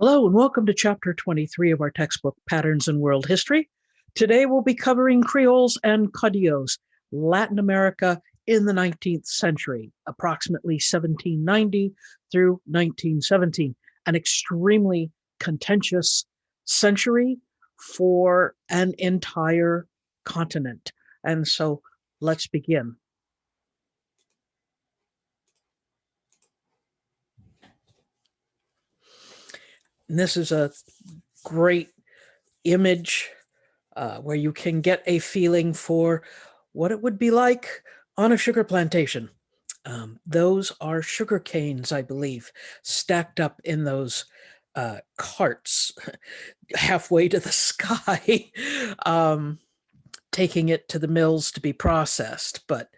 Hello and welcome to Chapter 23 of our textbook, Patterns in World History. Today we'll be covering Creoles and Caudillos, Latin America in the 19th century, approximately 1790 through 1917, an extremely contentious century for an entire continent. And so let's begin. And this is a great image where you can get a feeling for what it would be like on a sugar plantation. Those are sugar canes, I believe, stacked up in those carts halfway to the sky, taking it to the mills to be processed. But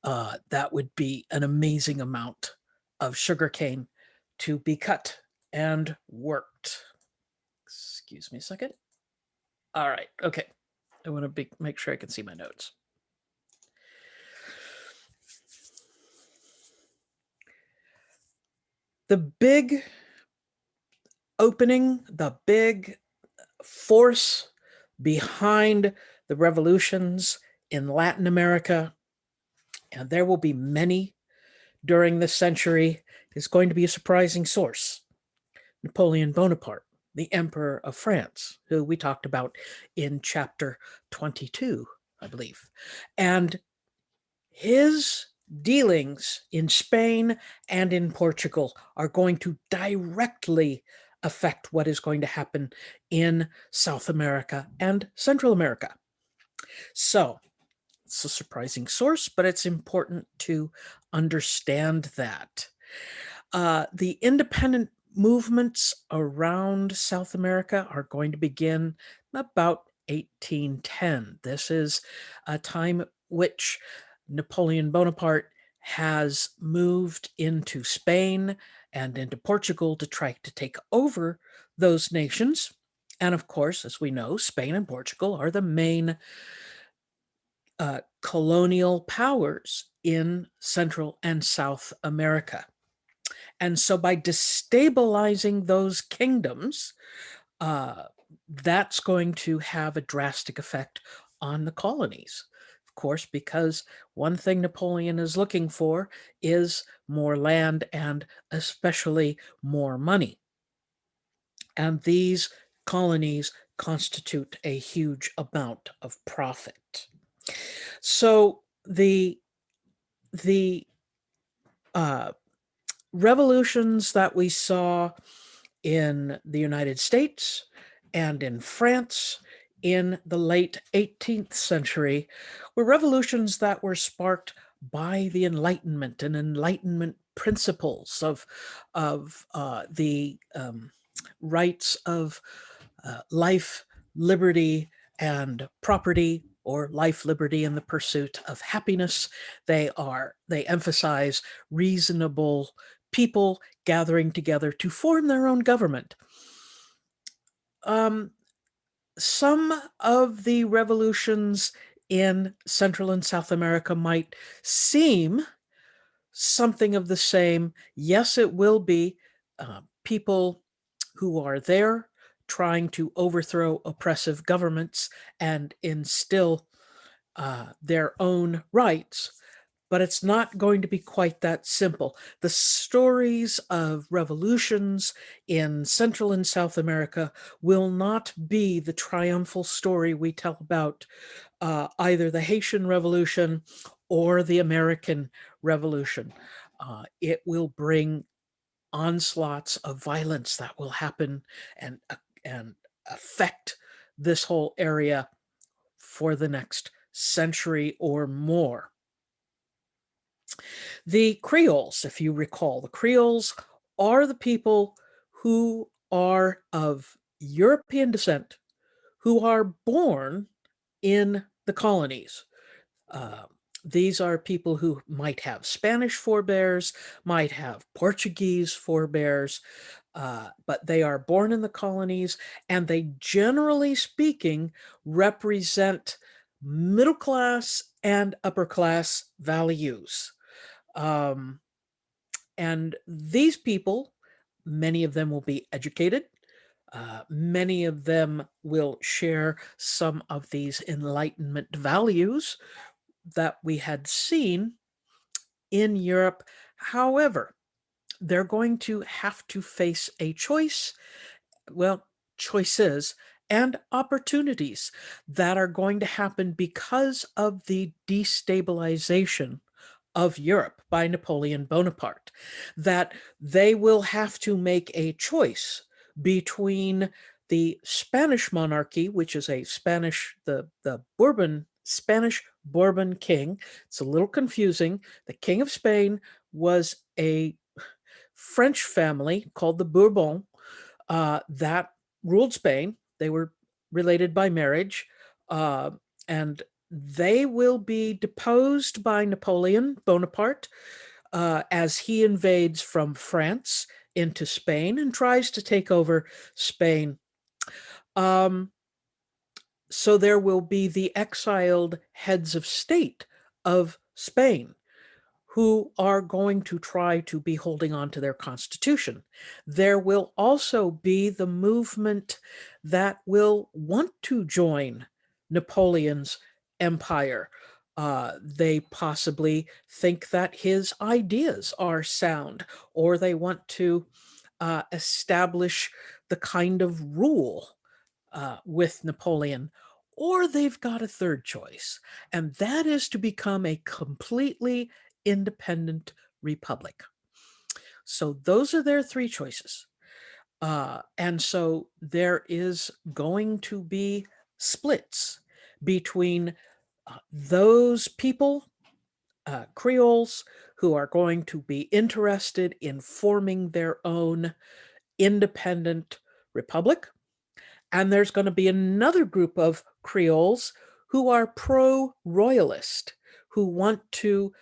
that would be an amazing amount of sugar cane to be cut and worked. Excuse me a second. All right. Okay. I want to make sure I can see my notes. The big opening, the big force behind the revolutions in Latin America, and there will be many during this century, is going to be a surprising source. Napoleon Bonaparte, the Emperor of France, who we talked about in chapter 22, I believe. And his dealings in Spain and in Portugal are going to directly affect what is going to happen in South America and Central America. So it's a surprising source, but it's important to understand that. The independent movements around South America are going to begin about 1810. This is a time which Napoleon Bonaparte has moved into Spain and into Portugal to try to take over those nations. And of course, as we know, Spain and Portugal are the main colonial powers in Central and South America. And so by destabilizing those kingdoms, that's going to have a drastic effect on the colonies. Of course, because one thing Napoleon is looking for is more land and especially more money. And these colonies constitute a huge amount of profit. So the revolutions that we saw in the United States and in France in the late 18th century were revolutions that were sparked by the Enlightenment and Enlightenment principles of the rights of life, liberty, and property, or life, liberty, and the pursuit of happiness. They emphasize reasonable people gathering together to form their own government. Some of the revolutions in Central and South America might seem something of the same. Yes, it will be people who are there trying to overthrow oppressive governments and instill their own rights, but it's not going to be quite that simple. The stories of revolutions in Central and South America will not be the triumphal story we tell about either the Haitian Revolution or the American Revolution. It will bring onslaughts of violence that will happen and affect this whole area for the next century or more. The Creoles, if you recall, the Creoles are the people who are of European descent, who are born in the colonies. These are people who might have Spanish forebears, might have Portuguese forebears, but they are born in the colonies, and they, generally speaking, represent middle class and upper class values. And these people, many of them will be educated, Many of them will share some of these Enlightenment values that we had seen in Europe. However, they're going to have to face a choice, well, choices and opportunities that are going to happen because of the destabilization of Europe by Napoleon Bonaparte, that they will have to make a choice between the Spanish monarchy, which is a the Bourbon, Spanish Bourbon king. It's a little confusing. The King of Spain was a French family called the Bourbon that ruled Spain. They were related by marriage, and they will be deposed by Napoleon Bonaparte as he invades from France into Spain and tries to take over Spain. Um, so there will be the exiled heads of state of Spain who are going to try to be holding on to their constitution. There will also be the movement that will want to join Napoleon's empire. They possibly think that his ideas are sound, or they want to establish the kind of rule with Napoleon, or they've got a third choice, and that is to become a completely independent republic. So those are their three choices. And so there is going to be splits between those people, Creoles, who are going to be interested in forming their own independent republic. And there's going to be another group of Creoles who are pro-royalist, who want to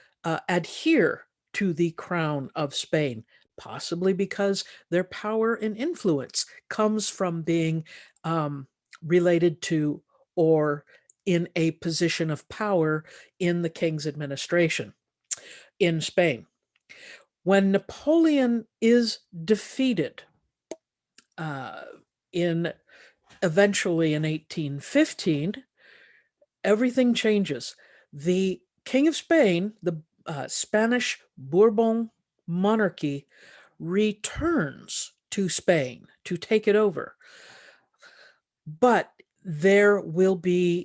adhere to the crown of Spain, possibly because their power and influence comes from being related to or in a position of power in the king's administration in Spain. When Napoleon is defeated in eventually in 1815, everything changes. The King of Spain, the Spanish Bourbon monarchy, returns to Spain to take it over. But there will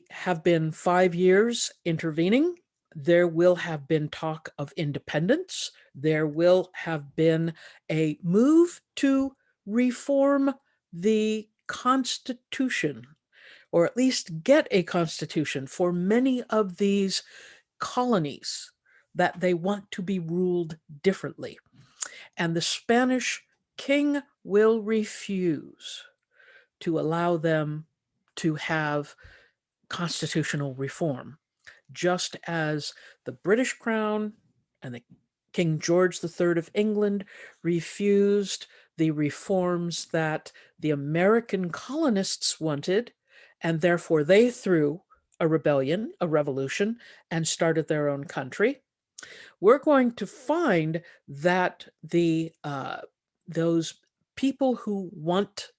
have been 5 years intervening. There will have been talk of independence. There will have been a move to reform the Constitution, or at least get a constitution for many of these colonies that they want to be ruled differently. And the Spanish king will refuse to allow them to have constitutional reform, just as the British Crown and the King George III of England refused the reforms that the American colonists wanted, and therefore they threw a rebellion, a revolution, and started their own country. We're going to find that those people who want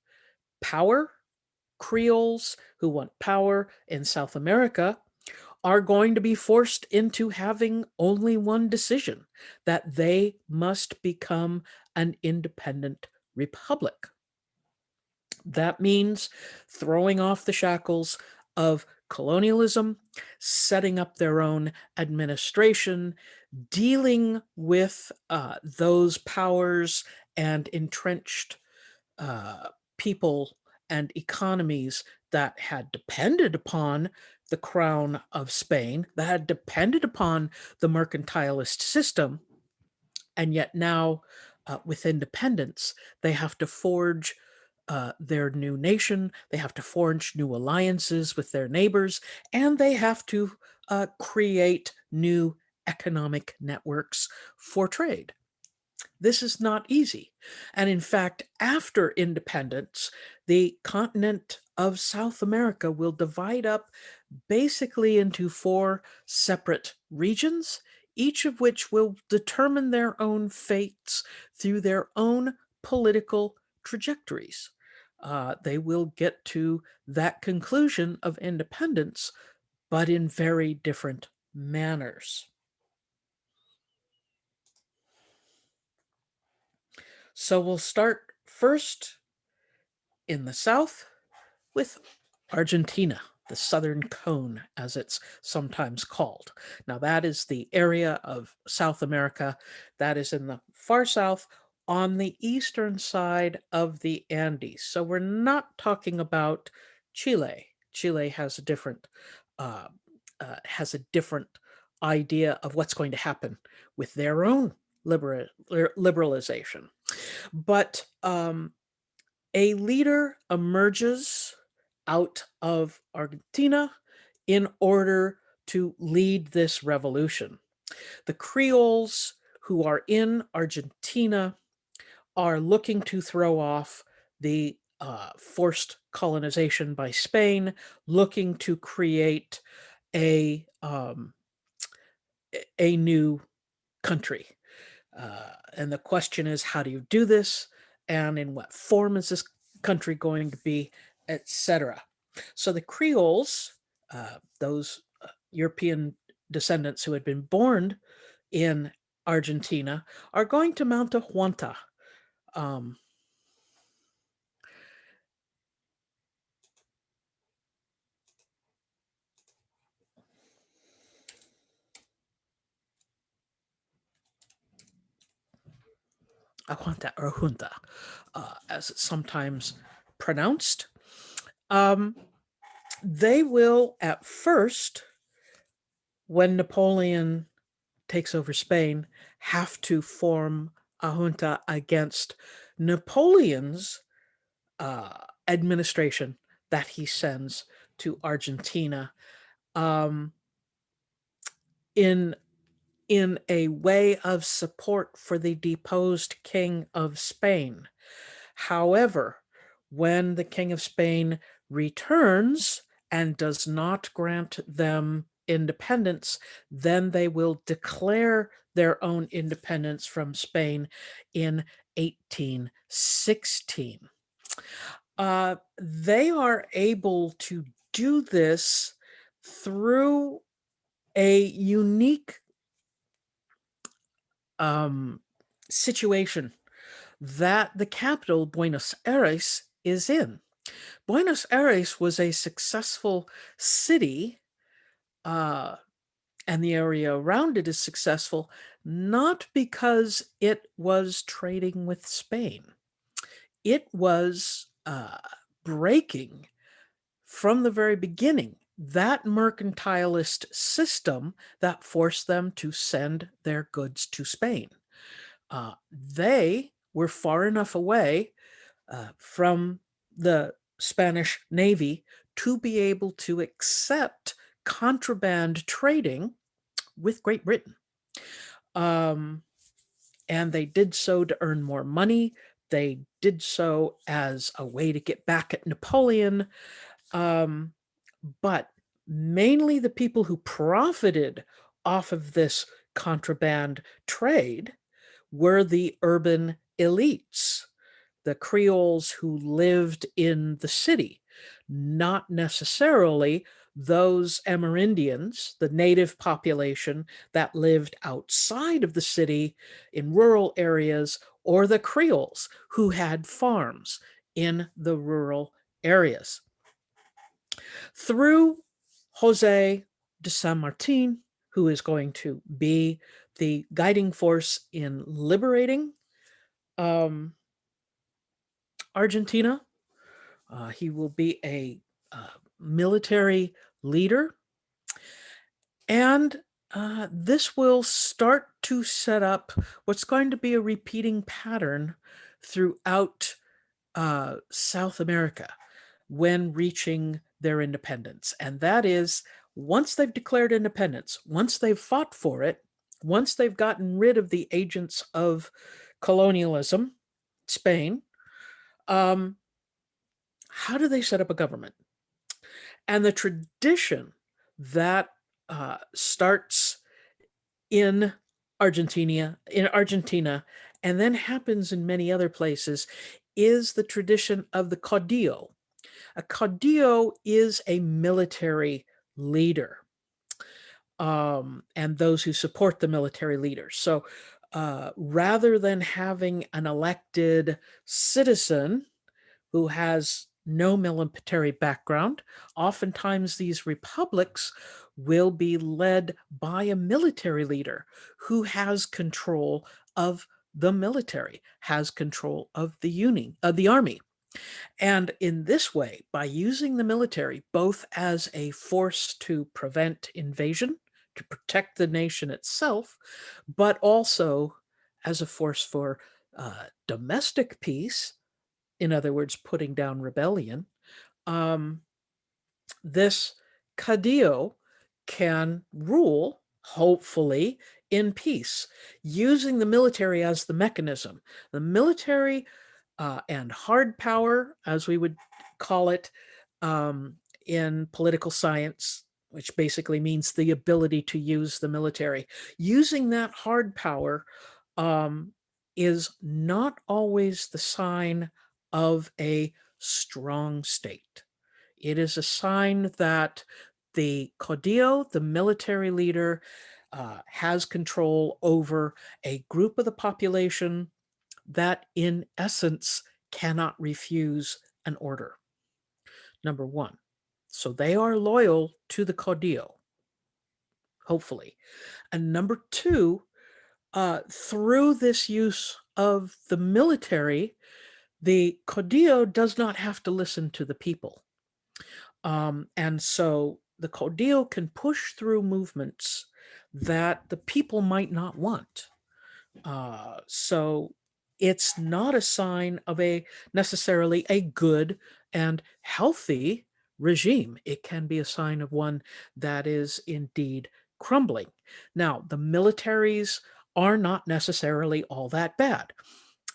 power, Creoles who want power in South America, are going to be forced into having only one decision, that they must become an independent republic. That means throwing off the shackles of colonialism, setting up their own administration, dealing with those powers and entrenched people and economies that had depended upon the crown of Spain, that had depended upon the mercantilist system. And yet now, with independence, they have to forge their new nation, they have to forge new alliances with their neighbors, and they have to create new economic networks for trade. This is not easy. And in fact, after independence, the continent of South America will divide up basically into 4 separate regions, each of which will determine their own fates through their own political trajectories. they will get to that conclusion of independence, but in very different manners. So we'll start first in the south with Argentina, the Southern Cone, as it's sometimes called. Now, that is the area of South America that is in the far south on the eastern side of the Andes. So we're not talking about Chile. Chile has a different uh, idea of what's going to happen with their own liberalization. But a leader emerges out of Argentina in order to lead this revolution. The Creoles who are in Argentina are looking to throw off the forced colonization by Spain, looking to create a new country. And the question is, how do you do this? And in what form is this country going to be, etc. So the Creoles, those European descendants who had been born in Argentina, are going to mount a junta. A junta, or junta, as it's sometimes pronounced. They will at first, when Napoleon takes over Spain, have to form a junta against Napoleon's administration that he sends to Argentina, in a way of support for the deposed King of Spain. However, when the King of Spain returns and does not grant them independence, then they will declare their own independence from Spain in 1816. They are able to do this through a unique situation that the capital, Buenos Aires, is in. Buenos Aires was a successful city, and the area around it is successful, not because it was trading with Spain. It was breaking from the very beginning that mercantilist system that forced them to send their goods to Spain. They were far enough away from the Spanish Navy to be able to accept contraband trading with Great Britain. And they did so to earn more money. They did so as a way to get back at Napoleon. But mainly the people who profited off of this contraband trade were the urban elites, the Creoles who lived in the city, not necessarily those Amerindians, the native population that lived outside of the city in rural areas, or the Creoles who had farms in the rural areas. Through Jose de San Martin, who is going to be the guiding force in liberating Argentina. He will be a military leader. And this will start to set up what's going to be a repeating pattern throughout South America when reaching their independence. And that is, once they've declared independence, once they've fought for it, once they've gotten rid of the agents of colonialism, Spain, how do they set up a government? And the tradition that starts in Argentina, and then happens in many other places, is the tradition of the caudillo. A caudillo is a military leader, and those who support the military leaders. So rather than having an elected citizen who has no military background, oftentimes these republics will be led by a military leader who has control of the military, has control of the army. And in this way, by using the military both as a force to prevent invasion, to protect the nation itself, but also as a force for domestic peace, in other words, putting down rebellion, this caudillo can rule, hopefully, in peace, using the military as the mechanism. The military and hard power, as we would call it in political science, which basically means the ability to use the military. Using that hard power is not always the sign of a strong state. It is a sign that the caudillo, the military leader, has control over a group of the population that in essence cannot refuse an order. Number one. So they are loyal to the caudillo, hopefully. And number two, through this use of the military, the caudillo does not have to listen to the people. And so the caudillo can push through movements that the people might not want. So it's not a sign of necessarily a good and healthy regime. It can be a sign of one that is indeed crumbling. Now, the militaries are not necessarily all that bad.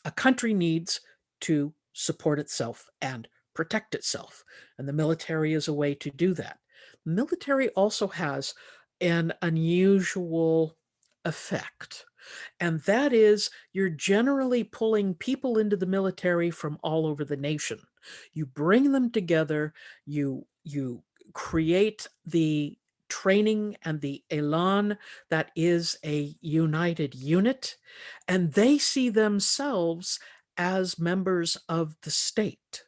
A country needs to support itself and protect itself, and the military is a way to do that. The military also has an unusual effect, and that is you're generally pulling people into the military from all over the nation. You bring them together, you create the training and the elan that is a united unit, and they see themselves as members of the state,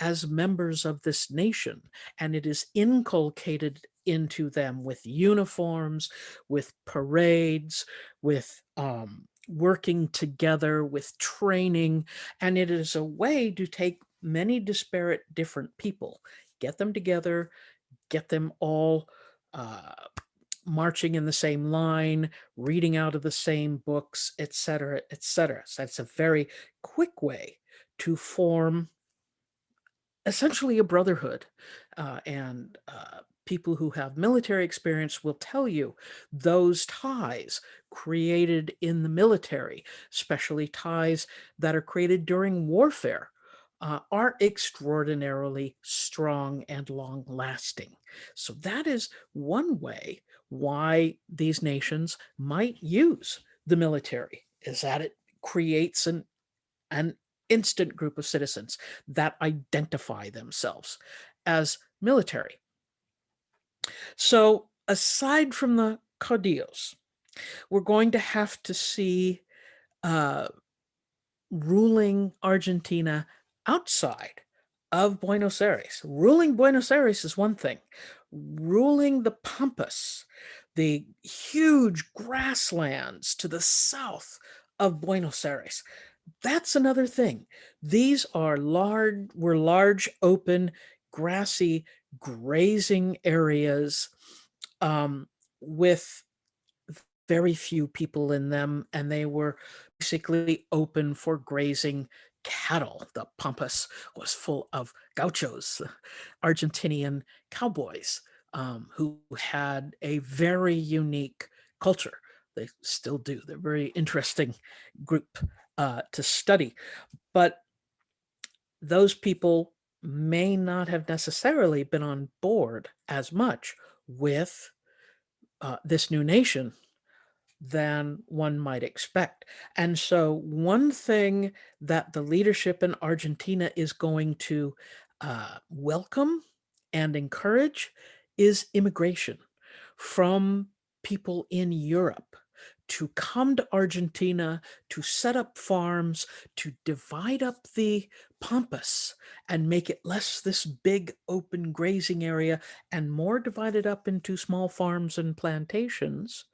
as members of this nation, and it is inculcated into them with uniforms, with parades, with working together, with training, and it is a way to take many disparate different people, get them together, get them all marching in the same line, reading out of the same books, etc., etc. So that's a very quick way to form essentially a brotherhood. And people who have military experience will tell you those ties created in the military, especially ties that are created during warfare, are extraordinarily strong and long-lasting. So that is one way why these nations might use the military, is that it creates an instant group of citizens that identify themselves as military. So aside from the caudillos, we're going to have to see ruling Argentina outside of Buenos Aires. Ruling Buenos Aires is one thing. Ruling the Pampas, the huge grasslands to the south of Buenos Aires, that's another thing. These are large, open, grassy, grazing areas with very few people in them, and they were basically open for grazing cattle. The Pampas was full of gauchos, Argentinian cowboys, who had a very unique culture. They still do. They're a very interesting group to study. But those people may not have necessarily been on board as much with this new nation than one might expect. And so one thing that the leadership in Argentina is going to welcome and encourage is immigration from people in Europe to come to Argentina, to set up farms, to divide up the pampas and make it less this big open grazing area and more divided up into small farms and plantations.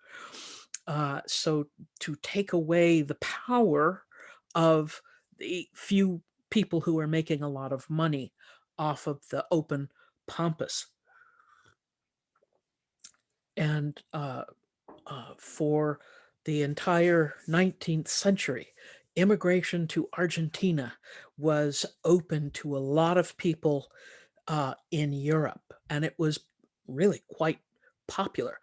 So to take away the power of the few people who are making a lot of money off of the open pampas. And for the entire 19th century, immigration to Argentina was open to a lot of people in Europe, and it was really quite popular.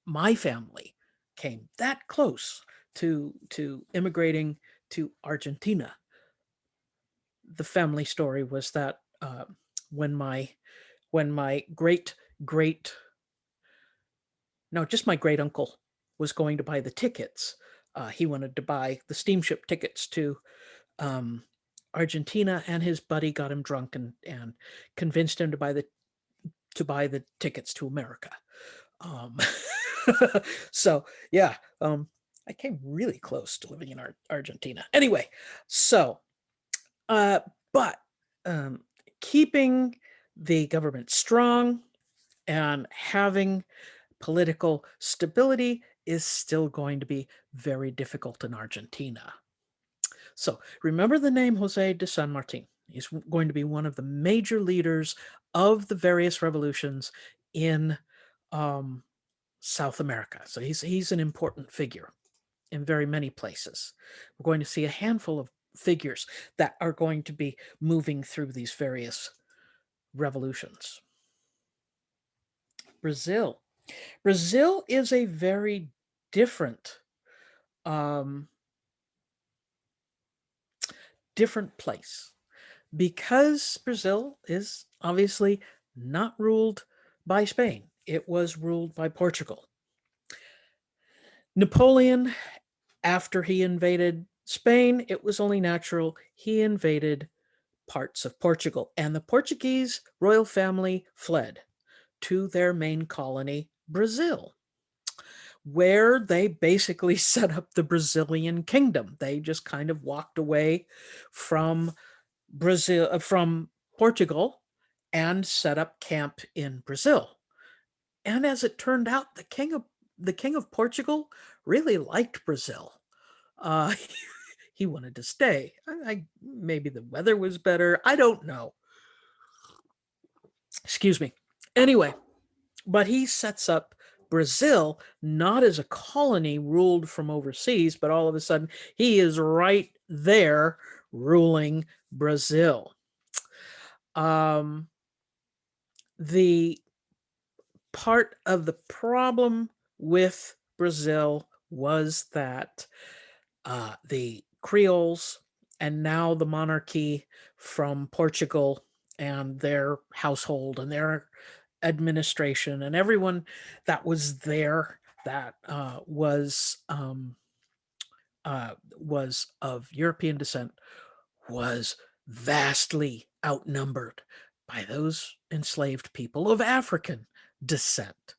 My family came that close to immigrating to Argentina. The family story was that when my great no, just my great uncle was going to buy the tickets. He wanted to buy the steamship tickets to um, Argentina, and his buddy got him drunk and convinced him to buy the tickets to America. Um, so yeah, I came really close to living in Argentina. Anyway, so uh, but um, keeping the government strong and having political stability is still going to be very difficult in Argentina. So remember the name Jose de San Martin. He's going to be one of the major leaders of the various revolutions in um, South America. So he's an important figure in very many places. We're going to see a handful of figures that are going to be moving through these various revolutions. Brazil. Brazil is a very different um, different place because Brazil is obviously not ruled by Spain. It was ruled by Portugal. Napoleon, after he invaded Spain, it was only natural he invaded parts of Portugal, and the Portuguese royal family fled to their main colony, Brazil, where they basically set up the Brazilian kingdom. They just kind of walked away from from Portugal and set up camp in Brazil. And as it turned out, the king of Portugal really liked Brazil. Uh, he wanted to stay. Maybe the weather was better. I don't know. Excuse me. Anyway, but he sets up Brazil not as a colony ruled from overseas, but all of a sudden he is right there ruling Brazil. The part of the problem with Brazil was that the Creoles and now the monarchy from Portugal and their household and their administration and everyone that was there that was of European descent was vastly outnumbered by those enslaved people of African descent.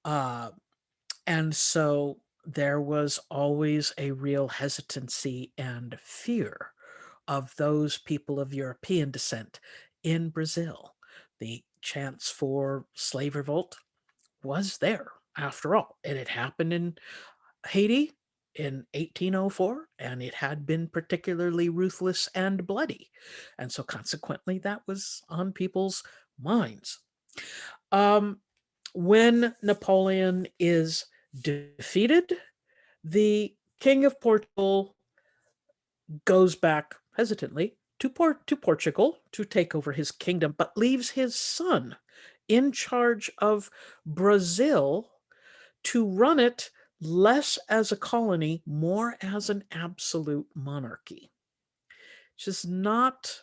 Uh, and so there was always a real hesitancy and fear of those people of European descent in Brazil. The chance for slave revolt was there after all. It had happened in Haiti in 1804, and it had been particularly ruthless and bloody. And so consequently, that was on people's minds. Um, when Napoleon is defeated, the King of Portugal goes back hesitantly to Portugal to take over his kingdom, but leaves his son in charge of Brazil to run it less as a colony, more as an absolute monarchy. Just not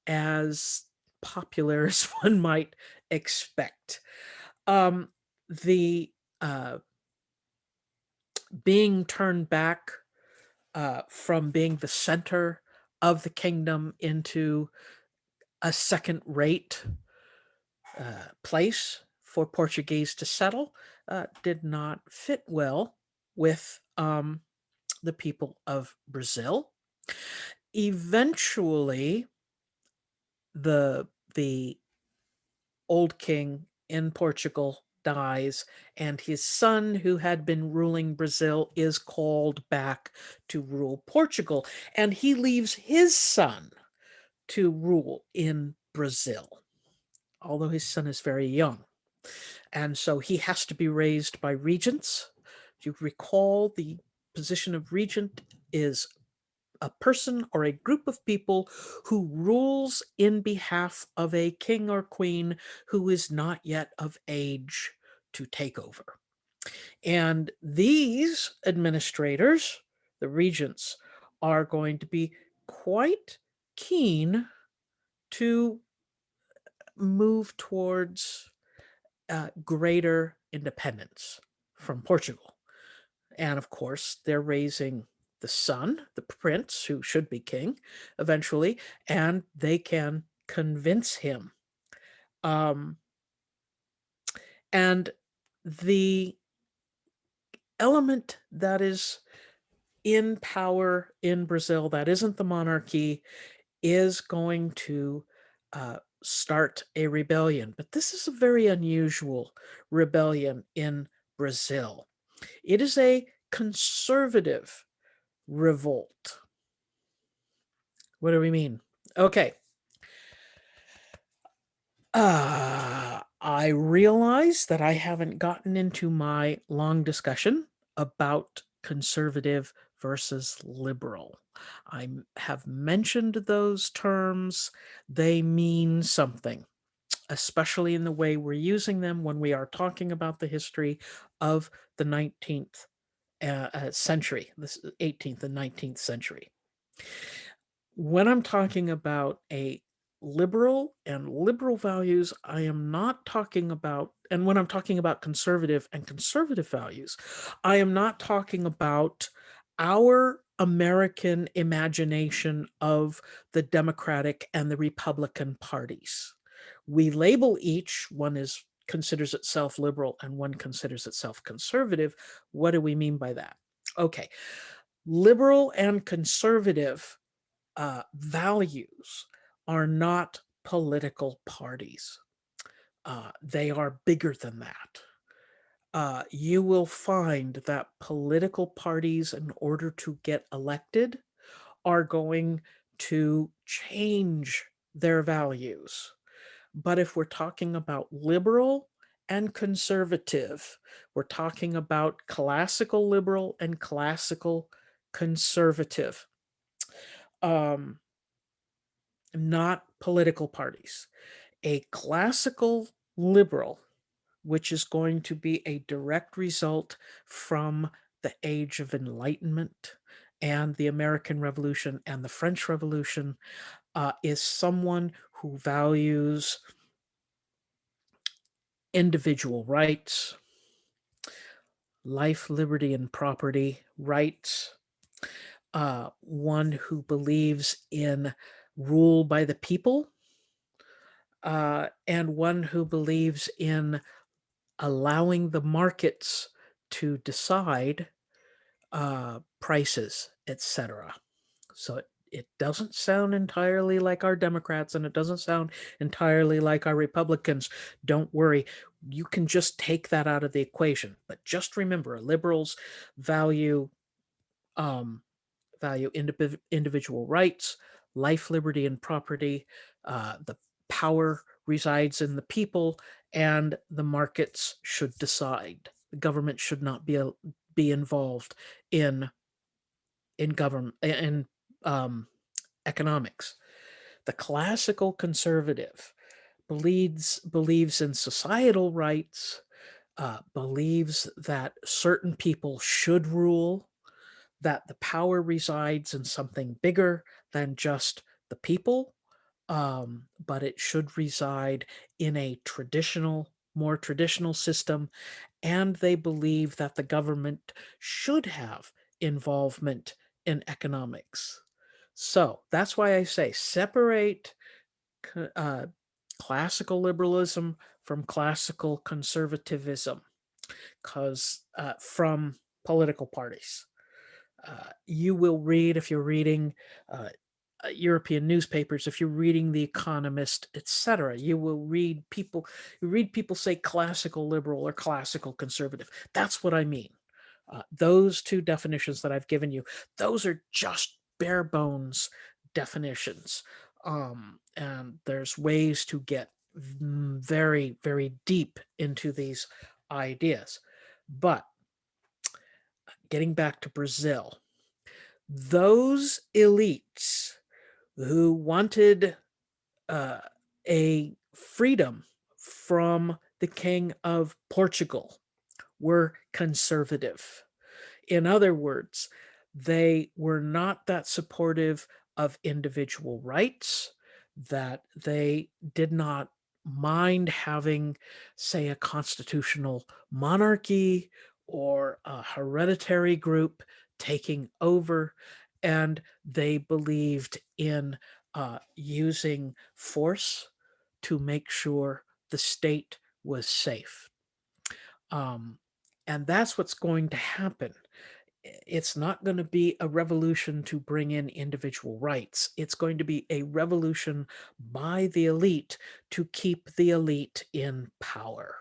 as popular as one might expect. Um, the being turned back from being the center of the kingdom into a second-rate place for Portuguese to settle did not fit well with the people of Brazil. Eventually, the old king in Portugal dies, and his son, who had been ruling Brazil, is called back to rule Portugal, and he leaves his son to rule in Brazil, although his son is very young. And so he has to be raised by regents. You recall, the position of regent is a person or a group of people who rules in behalf of a king or queen who is not yet of age to take over. And these administrators, the regents, are going to be quite keen to move towards greater independence from Portugal. And of course, they're raising the son, the prince, who should be king eventually, and they can convince him. And the element that is in power in Brazil that isn't the monarchy is going to start a rebellion. But this is a very unusual rebellion in Brazil. It is a conservative revolt. What do we mean? Okay. I realize that I haven't gotten into my long discussion about conservative versus liberal. I have mentioned those terms. They mean something, especially in the way we're using them when we are talking about the history of the 19th century, the 18th and 19th century. When I'm talking about a liberal and liberal values, I am not talking about, and when I'm talking about conservative and conservative values, I am not talking about our American imagination of the Democratic and the Republican parties. We label each, one is considers itself liberal and one considers itself conservative. What do we mean by that? Okay, liberal and conservative values are not political parties. They are bigger than that. You will find that political parties, in order to get elected, are going to change their values. But if we're talking about liberal and conservative, we're talking about classical liberal and classical conservative. Not political parties. A classical liberal, which is going to be a direct result from the Age of Enlightenment and the American Revolution and the French Revolution, is someone who values individual rights, life, liberty, and property rights, one who believes in rule by the people, and one who believes in allowing the markets to decide prices, etc. So it doesn't sound entirely like our Democrats, and it doesn't sound entirely like our Republicans. Don't worry, you can just take that out of the equation. But just remember, liberals value individual rights, life, liberty, and property. The power resides in the people, and the markets should decide. The government should not be involved in government in economics. The classical conservative believes in societal rights, believes that certain people should rule, that the power resides in something bigger than just the people, but it should reside in a traditional more traditional system, and they believe that the government should have involvement in economics. So that's why I say separate uh, classical liberalism from classical conservatism, because from political parties. You will read, if you're reading European newspapers, if you're reading The Economist, etc., you read people say classical liberal or classical conservative. That's what I mean. Those two definitions that I've given you, those are just bare bones definitions. And there's ways to get very, very deep into these ideas. But getting back to Brazil, those elites who wanted a freedom from the King of Portugal were conservative. In other words, they were not that supportive of individual rights, that they did not mind having, say, a constitutional monarchy or a hereditary group taking over, and they believed in using force to make sure the state was safe. Um, and that's what's going to happen. It's not going to be a revolution to bring in individual rights. It's going to be a revolution by the elite to keep the elite in power,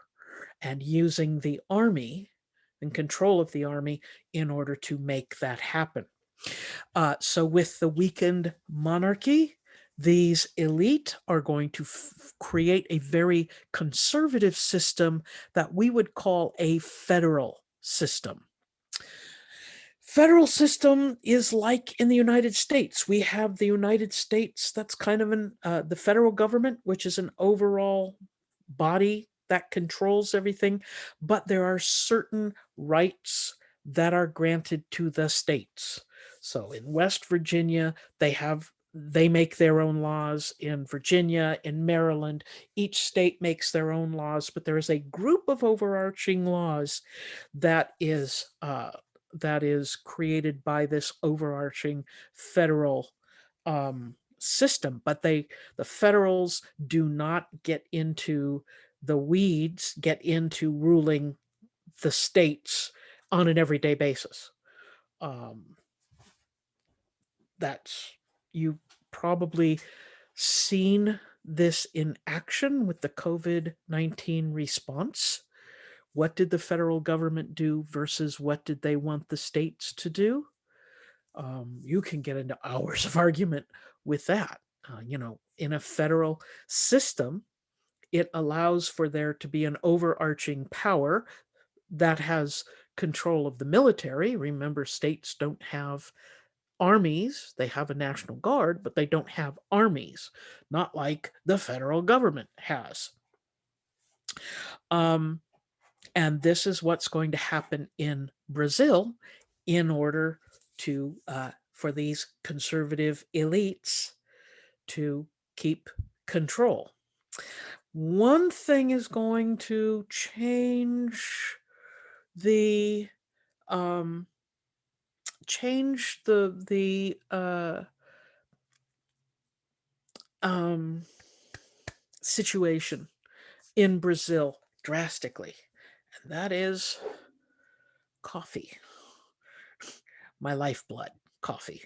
and using the army and control of the army in order to make that happen. So with the weakened monarchy, these elite are going to create a very conservative system that we would call a federal system. Federal system is like in the United States. We have the United States, that's kind of the federal government, which is an overall body that controls everything, but there are certain rights that are granted to the states. So in West Virginia, they make their own laws. In Virginia, in Maryland, each state makes their own laws, but there is a group of overarching laws that is created by this overarching federal system. But the federals do not get into the weeds, get into ruling the states on an everyday basis. That's you probably seen this in action with the COVID-19 response. What did the federal government do versus what did they want the states to do? You can get into hours of argument with that. In a federal system, it allows for there to be an overarching power that has control of the military. Remember, states don't have armies. They have a national guard, but they don't have armies, not like the federal government has. And this is what's going to happen in Brazil in order to for these conservative elites to keep control. One thing is going to change the situation in Brazil drastically, and that is coffee. My lifeblood, coffee.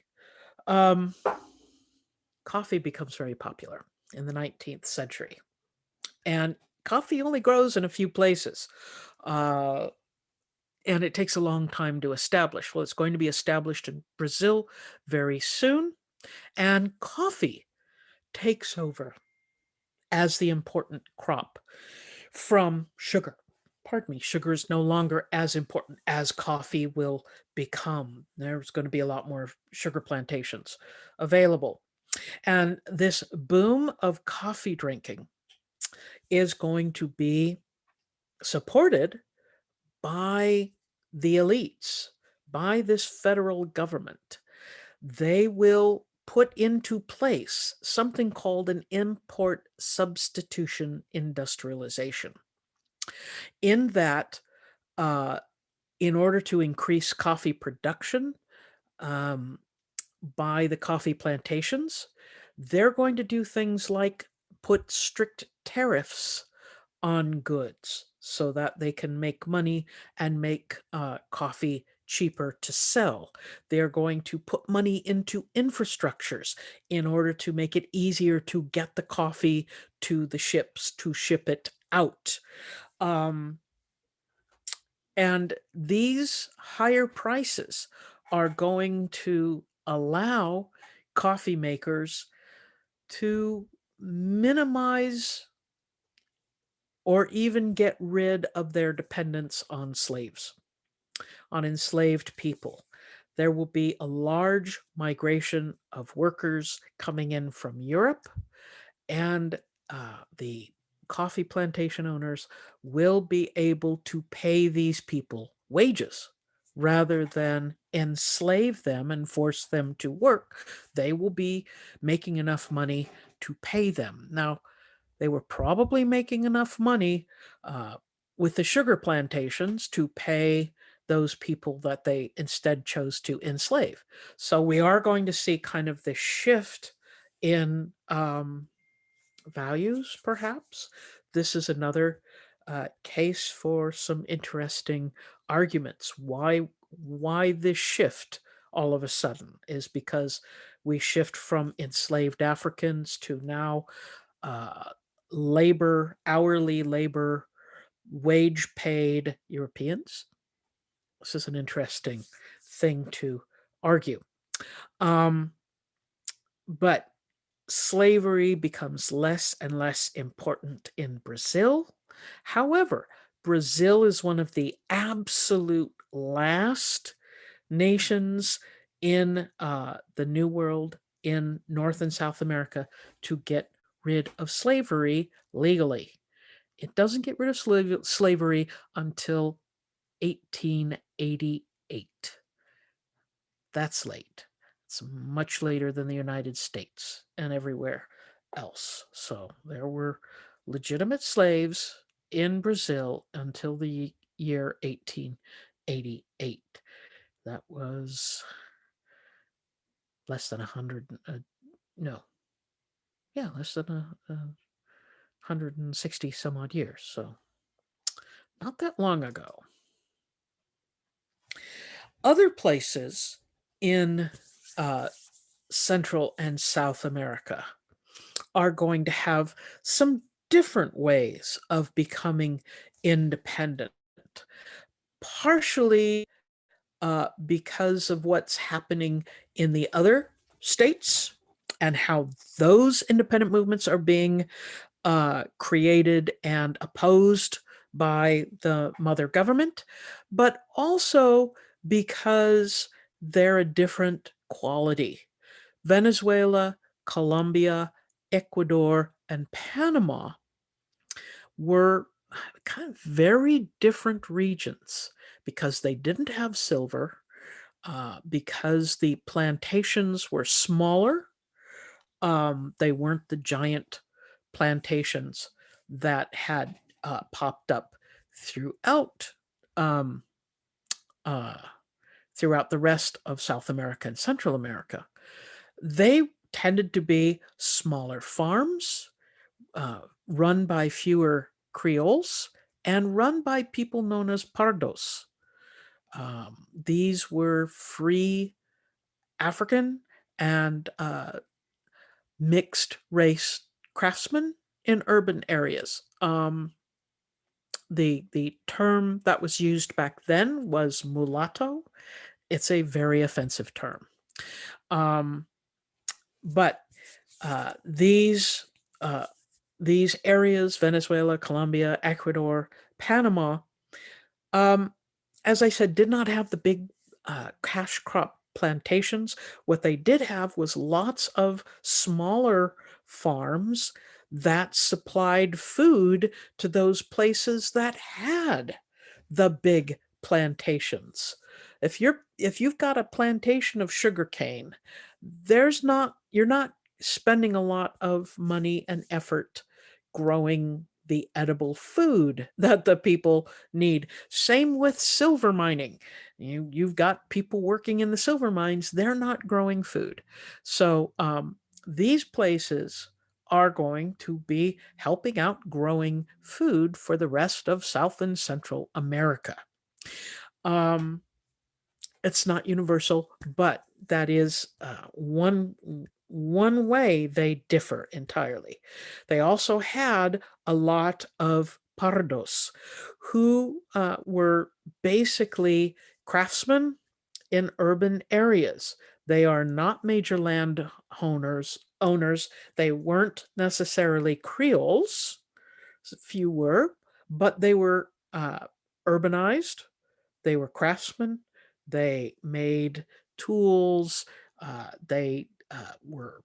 Coffee becomes very popular in the 19th century, and coffee only grows in a few places. And it takes a long time to establish. Well, it's going to be established in Brazil very soon, and coffee takes over as the important crop from sugar. Pardon me, sugar is no longer as important as coffee will become. There's going to be a lot more sugar plantations available. And this boom of coffee drinking is going to be supported by the elites, by this federal government. They will put into place something called an import substitution industrialization. in that in order to increase coffee production um, by the coffee plantations, they're going to do things like put strict tariffs on goods so that they can make money and make coffee cheaper to sell. They're going to put money into infrastructures in order to make it easier to get the coffee to the ships to ship it out. Um, and these higher prices are going to allow coffee makers to minimize or even get rid of their dependence on slaves, on enslaved people. There will be a large migration of workers coming in from Europe, and the coffee plantation owners will be able to pay these people wages rather than enslave them and force them to work. They will be making enough money to pay them. Now, they were probably making enough money uh, with the sugar plantations to pay those people that they instead chose to enslave. So we are going to see kind of this shift in values, perhaps. This is another case for some interesting arguments. Why this shift all of a sudden is because we shift from enslaved Africans to now uh, hourly labor, wage paid Europeans. This is an interesting thing to argue. Um, but slavery becomes less and less important in Brazil. However, Brazil is one of the absolute last nations in the New World, in North and South America, to get rid of slavery legally. It doesn't get rid of slavery until 1888. That's late. It's much later than the United States and everywhere else. So there were legitimate slaves in Brazil until the year 1888. That was less than 100, no, yeah, less than 160 some odd years. So not that long ago. Other places in Central and South America are going to have some different ways of becoming independent, partially because of what's happening in the other states and how those independent movements are being created and opposed by the mother government, but also because they're a different quality. Venezuela, Colombia, Ecuador, and Panama were kind of very different regions because they didn't have silver, because the plantations were smaller. They weren't the giant plantations that had popped up throughout um, uh, throughout the rest of South America and Central America. They tended to be smaller farms run by fewer Creoles and run by people known as pardos. These were free African and mixed race craftsmen in urban areas. The term that was used back then was mulatto. It's a very offensive term. But these areas, Venezuela, Colombia, Ecuador, Panama, as I said, did not have the big cash crop plantations. What they did have was lots of smaller farms that supplied food to those places that had the big plantations. If you've got a plantation of sugarcane, you're not spending a lot of money and effort growing the edible food that the people need. Same with silver mining. You've got people working in the silver mines, they're not growing food. So these places are going to be helping out growing food for the rest of South and Central America. It's not universal, but that is one way they differ entirely. They also had a lot of pardos who were basically craftsmen in urban areas. They are not major land owners. They weren't necessarily Creoles, few were, but they were urbanized. They were craftsmen. They made tools. They were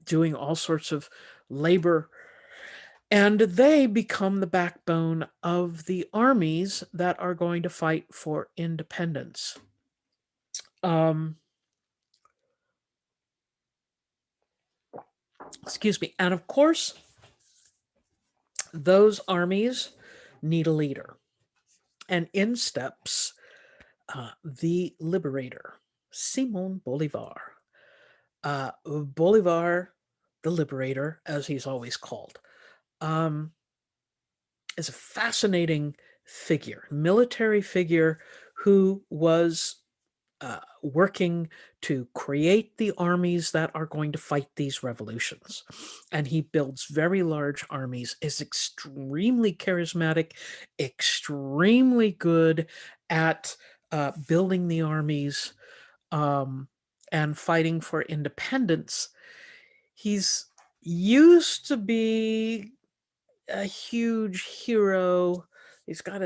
doing all sorts of labor. And they become the backbone of the armies that are going to fight for independence. Excuse me. And of course, those armies need a leader. And in steps the liberator, Simon Bolivar. Bolivar, the liberator, as he's always called, is a fascinating figure, military figure who was working to create the armies that are going to fight these revolutions. And he builds very large armies, is extremely charismatic, extremely good at building the armies and fighting for independence. He's used to be a huge hero. He's got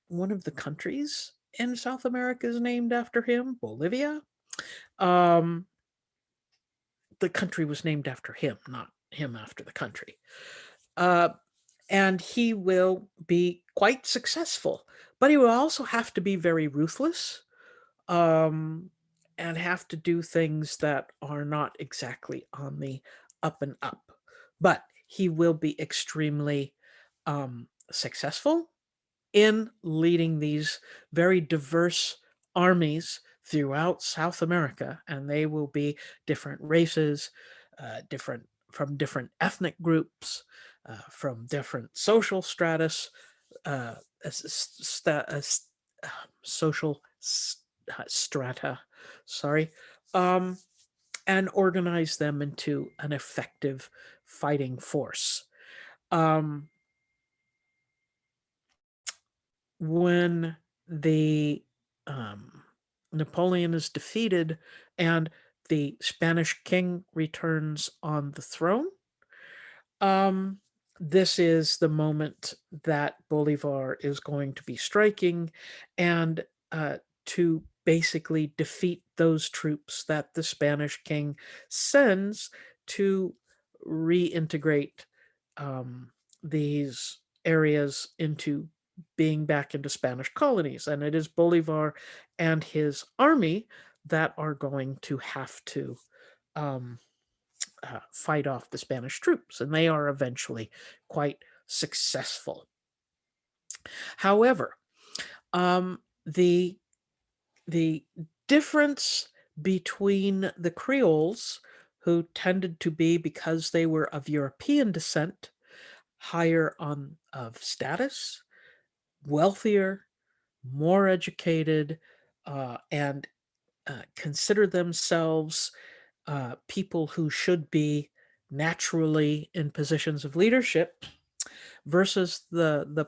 one of the countries in South America is named after him, Bolivia. The country was named after him, not him after the country. And he will be quite successful, but he will also have to be very ruthless and have to do things that are not exactly on the up and up. But he will be extremely successful in leading these very diverse armies throughout South America, and they will be different races, from different ethnic groups, from different social stratus, social strata, sorry, and organize them into an effective fighting force. When the Napoleon is defeated and the Spanish king returns on the throne, this is the moment that Bolivar is going to be striking and to basically defeat those troops that the Spanish king sends to reintegrate these areas into being back into Spanish colonies. And it is Bolivar and his army that are going to have to fight off the Spanish troops, and they are eventually quite successful. However, the difference between the Creoles, who tended to be, because they were of European descent, higher of status, wealthier, more educated, and consider themselves people who should be naturally in positions of leadership, versus the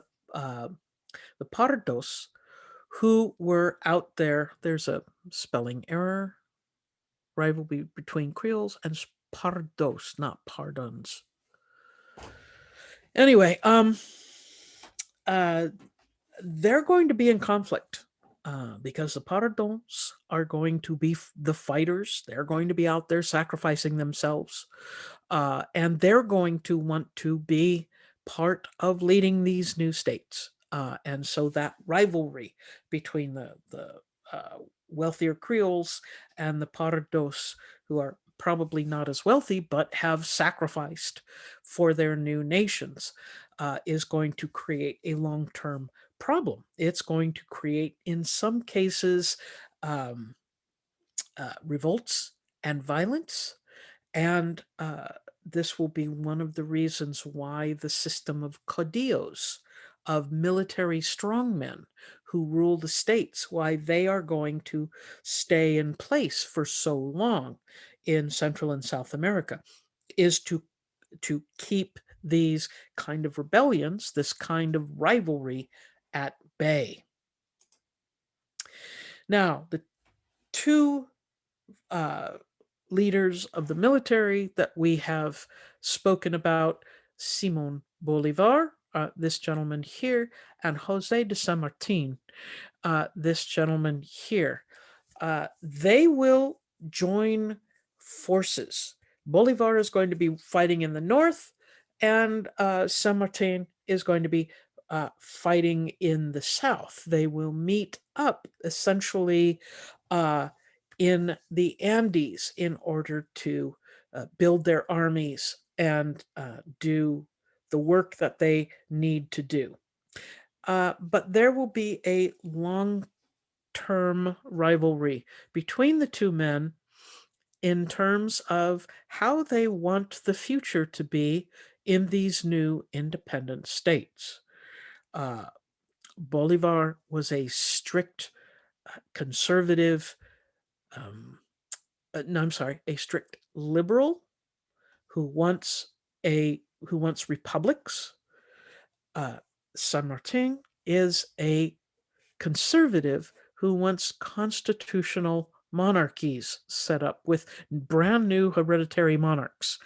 pardos, who were out there. There's a spelling error, rivalry between Creoles and pardos, not pardons. Anyway, they're going to be in conflict because the Pardos are going to be the fighters. They're going to be out there sacrificing themselves, and they're going to want to be part of leading these new states. And so that rivalry between the wealthier Creoles and the Pardos, who are probably not as wealthy, but have sacrificed for their new nations, is going to create a long-term problem. It's going to create, in some cases, um, revolts and violence. And this will be one of the reasons why the system of caudillos, of military strongmen who rule the states, why they are going to stay in place for so long in Central and South America, is to keep these kind of rebellions, this kind of rivalry at bay. Now, the two uh, leaders of the military that we have spoken about, Simon Bolivar, this gentleman here, and Jose de San Martin, this gentleman here. They will join forces. Bolivar is going to be fighting in the north, and San Martin is going to be fighting in the south. They will meet up essentially uh, in the Andes in order to build their armies and do the work that they need to do. But there will be a long term rivalry between the two men in terms of how they want the future to be in these new independent states. Uh, Bolivar was a strict conservative, um, no, I'm sorry, a strict liberal who wants who wants republics. Uh, San Martin is a conservative who wants constitutional monarchies set up with brand new hereditary monarchs,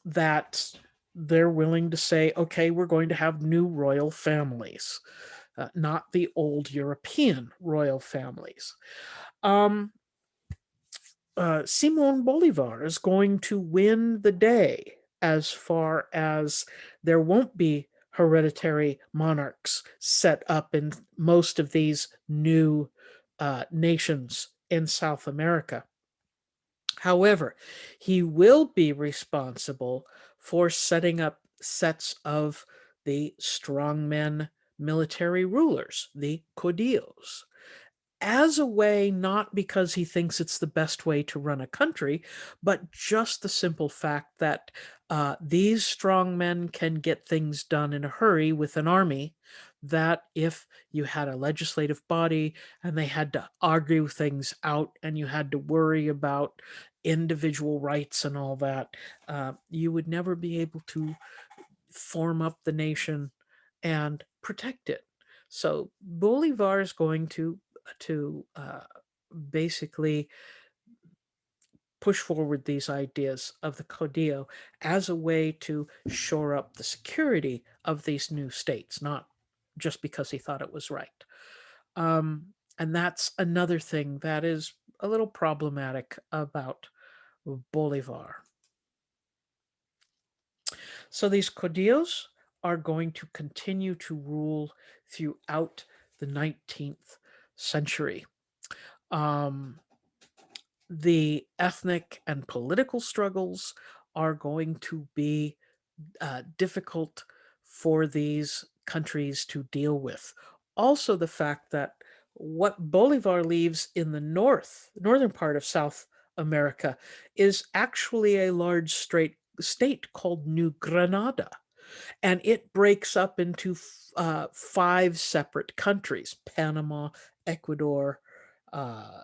that they're willing to say, okay, we're going to have new royal families, not the old European royal families. Um, Simon Bolivar is going to win the day as far as there won't be hereditary monarchs set up in most of these new nations in South America. However, he will be responsible for setting up sets of the strongmen military rulers, the caudillos, as a way, not because he thinks it's the best way to run a country, but just the simple fact that these strong men can get things done in a hurry with an army, that if you had a legislative body and they had to argue things out and you had to worry about individual rights and all that, you would never be able to form up the nation and protect it. So Bolivar is going to basically push forward these ideas of the Codillo as a way to shore up the security of these new states, not just because he thought it was right. And that's another thing that is a little problematic about Bolivar. So these Codillos are going to continue to rule throughout the 19th century. Um, the ethnic and political struggles are going to be difficult for these countries to deal with. Also, the fact that what Bolivar leaves in the northern part of South America, is actually a large state called New Granada, and it breaks up into 5 separate countries: Panama, Ecuador, uh,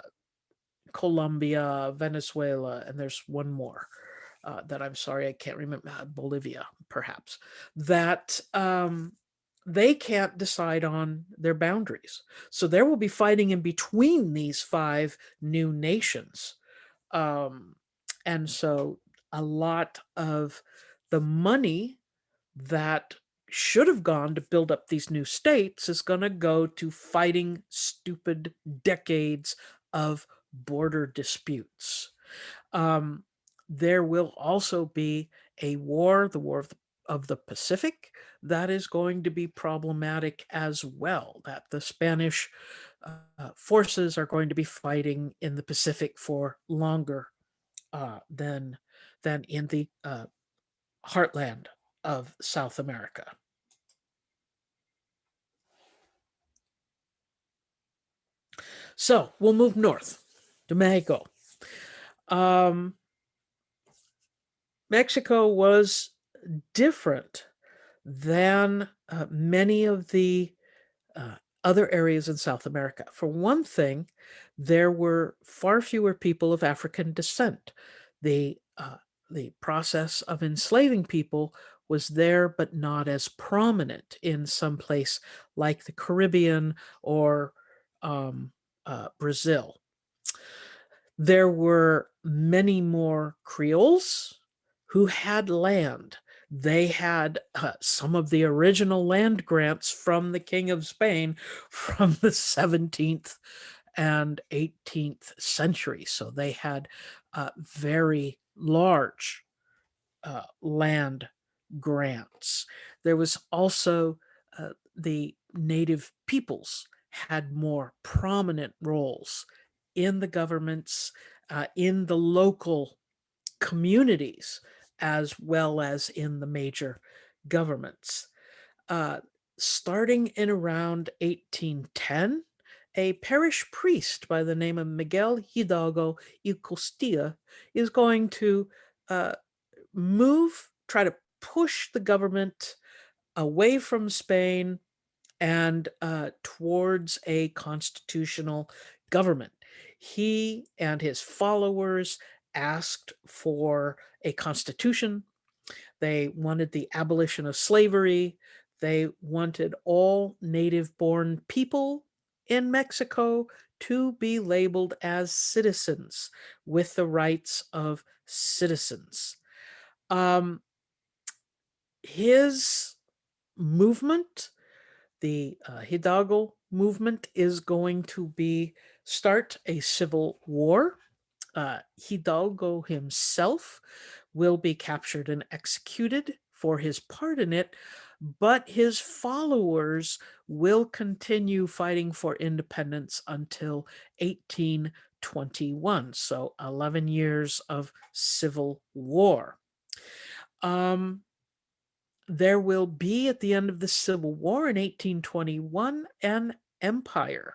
Colombia, Venezuela, and there's one more that I'm sorry I can't remember, Bolivia, perhaps, that they can't decide on their boundaries. So there will be fighting in between these 5 new nations. Um, and so a lot of the money that should have gone to build up these new states is going to go to fighting stupid decades of border disputes. Um, there will also be a war, the War of the Pacific, that is going to be problematic as well. That the Spanish forces are going to be fighting in the Pacific for longer than in the heartland of South America. So we'll move north to Mexico. Mexico was different than many of the other areas in South America. For one thing, there were far fewer people of African descent. The process of enslaving people was there, but not as prominent in some place like the Caribbean or Brazil. There were many more Creoles who had land. They had some of the original land grants from the King of Spain from the 17th and 18th century. So they had very large land grants. There was also the native peoples had more prominent roles in the governments, in the local communities, as well as in the major governments. Starting in around 1810, a parish priest by the name of Miguel Hidalgo y Costilla is going to try to push the government away from Spain and towards a constitutional government. He and his followers asked for a constitution. They wanted the abolition of slavery. They wanted all native-born people in Mexico to be labeled as citizens with the rights of citizens. His movement, the Hidalgo movement, is going to start a civil war. Hidalgo himself will be captured and executed for his part in it, but his followers will continue fighting for independence until 1821, so 11 years of civil war. There will be, at the end of the Civil War in 1821, an empire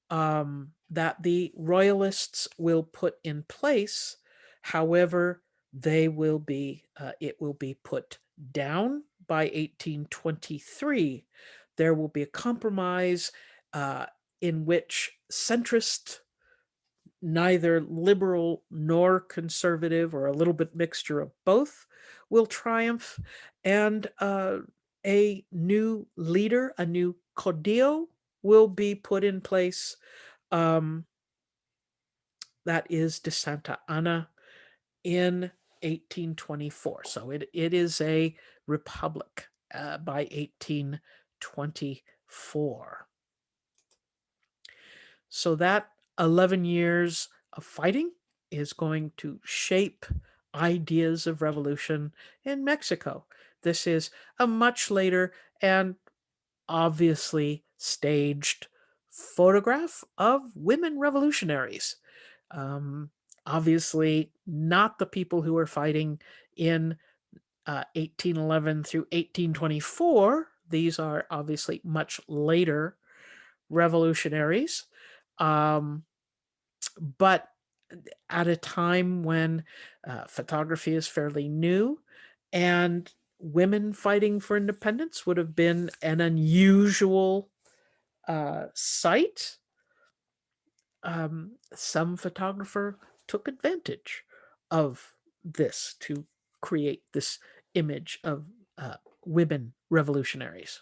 that the royalists will put in place. However, it will be put down by 1823. There will be a compromise in which centrist, neither liberal nor conservative, or a little bit mixture of both, will triumph, and a new leader, a new caudillo, will be put in place. That is de Santa Anna in 1824. So it is a republic by 1824. So that 11 years of fighting is going to shape ideas of revolution in Mexico. This is a much later and obviously staged photograph of women revolutionaries. Obviously not the people who were fighting in 1811 through 1824. These are obviously much later revolutionaries. But at a time when photography is fairly new, and women fighting for independence would have been an unusual sight, some photographer took advantage of this to create this image of women revolutionaries.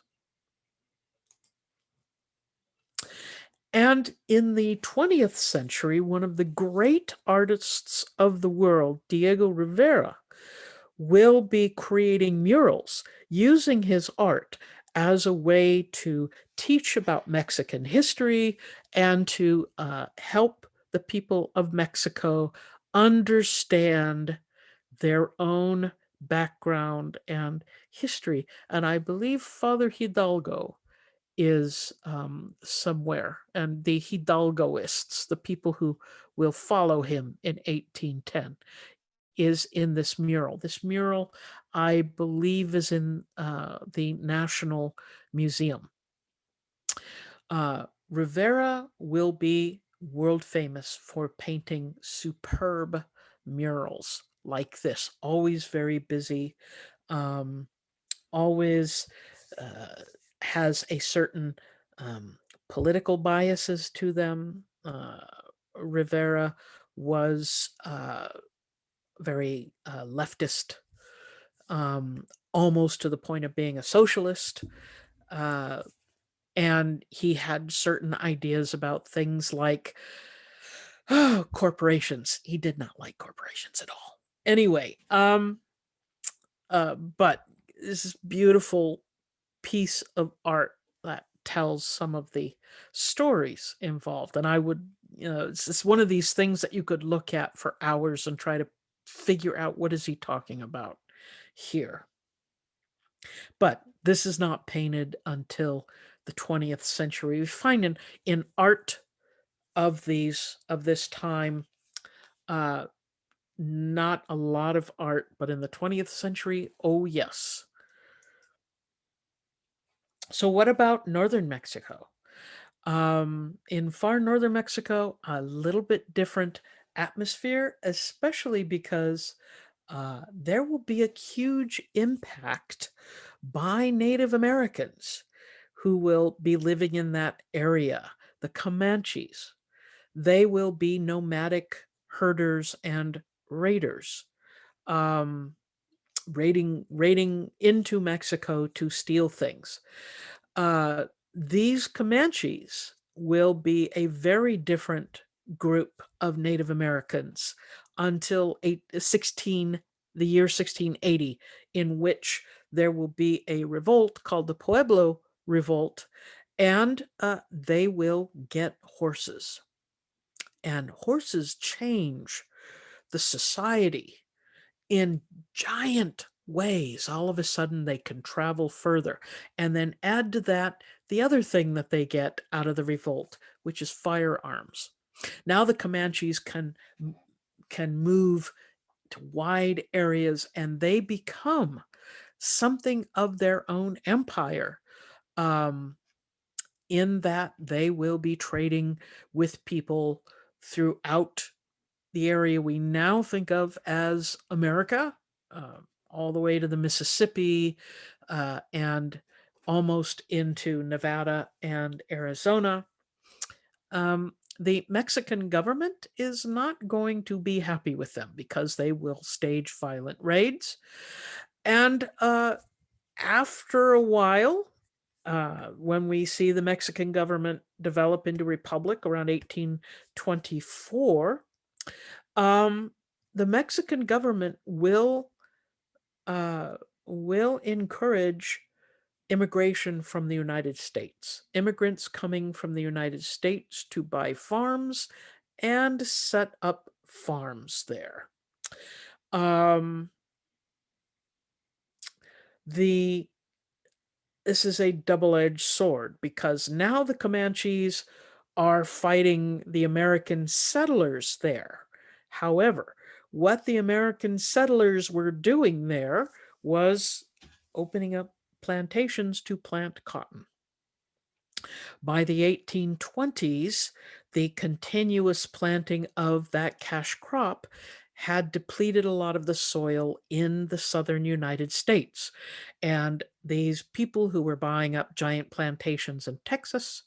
And in the 20th century, one of the great artists of the world, Diego Rivera, will be creating murals using his art as a way to teach about Mexican history and to help the people of Mexico understand their own background and history. And I believe Father Hidalgo is somewhere, and the Hidalgoists, the people who will follow him in 1810, is in this mural. This mural, I believe, is in the National Museum. Rivera will be world famous for painting superb murals like this, always very busy, um, always uh, has a certain political biases to them. Rivera was very leftist, almost to the point of being a socialist. Uh, and he had certain ideas about things like corporations. He did not like corporations at all. Anyway, but this is beautiful piece of art that tells some of the stories involved. And I would, it's one of these things that you could look at for hours and try to figure out what is he talking about here. But this is not painted until the 20th century. We find in art of this time, not a lot of art, but in the 20th century, oh yes. So what about northern Mexico? In far northern Mexico, a little bit different atmosphere, especially because there will be a huge impact by Native Americans who will be living in that area, the Comanches. They will be nomadic herders and raiders, um, raiding into Mexico to steal things. Uh, these Comanches will be a very different group of Native Americans until the year 1680, in which there will be a revolt called the Pueblo Revolt, and they will get horses. And horses change the society in giant ways. All of a sudden, they can travel further. And then add to that the other thing that they get out of the revolt, which is firearms. Now the Comanches can move to wide areas, and they become something of their own empire, in that they will be trading with people throughout the area we now think of as America, all the way to the Mississippi, and almost into Nevada and Arizona. The Mexican government is not going to be happy with them because they will stage violent raids. And after a while, when we see the Mexican government develop into republic around 1824, the Mexican government will encourage immigration from the United States, immigrants coming from the United States to buy farms and set up farms there. This is a double-edged sword, because now the Comanches are fighting the American settlers there. However, what the American settlers were doing there was opening up plantations to plant cotton. By the 1820s, the continuous planting of that cash crop had depleted a lot of the soil in the southern United States. And these people who were buying up giant plantations in Texas,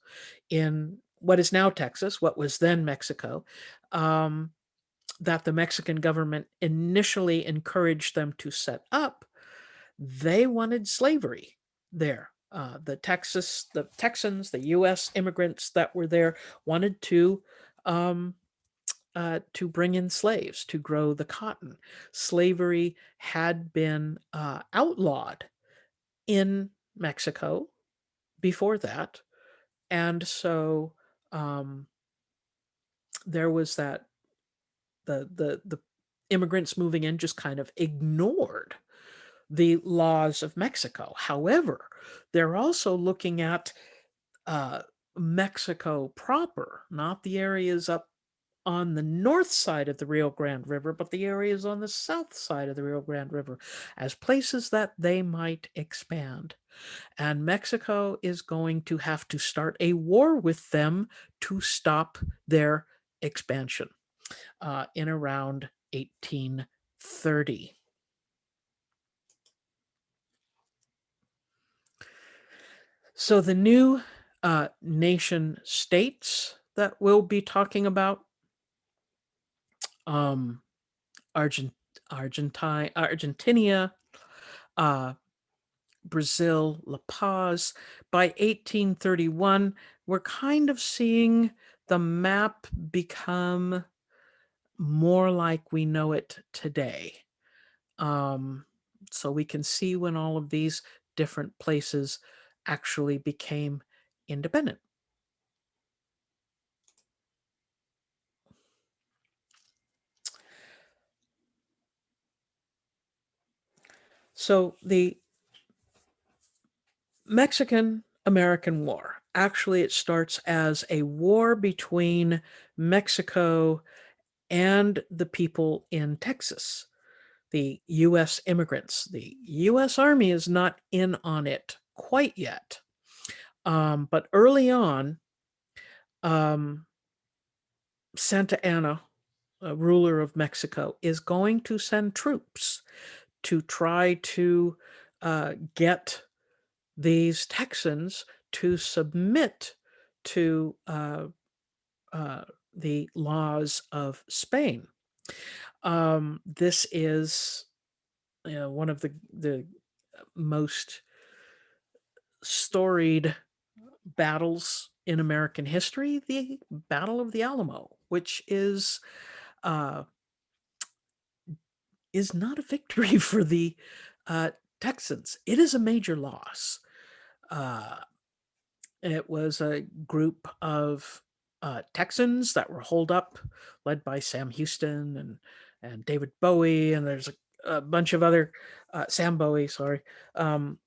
in what is now Texas, what was then Mexico, that the Mexican government initially encouraged them to set up, they wanted slavery there. The Texans, the U.S. immigrants that were there wanted to bring in slaves to grow the cotton. Slavery had been outlawed in Mexico before that, and so there was that the immigrants moving in just kind of ignored the laws of Mexico. However, they're also looking at Mexico proper, not the areas up on the north side of the Rio Grande River, but the areas on the south side of the Rio Grande River as places that they might expand. And Mexico is going to have to start a war with them to stop their expansion in around 1830. So the new nation states that we'll be talking about, um, Argent, Argentina, uh, Brazil, La Paz. By 1831, we're kind of seeing the map become more like we know it today. Um, so we can see when all of these different places actually became independent. So the Mexican-American War, actually it starts as a war between Mexico and the people in Texas, the U.S. immigrants. The U.S. Army is not in on it quite yet. But early on, um, Santa Anna, a ruler of Mexico, is going to send troops to try to get these Texans to submit to the laws of Spain. This is one of the most storied battles in American history, the Battle of the Alamo, which uh, is not a victory for the uh, Texans. It is a major loss. Uh, it was a group of Texans that were holed up, led by Sam Houston and David Bowie, and there's a bunch of other Sam Bowie, sorry, um,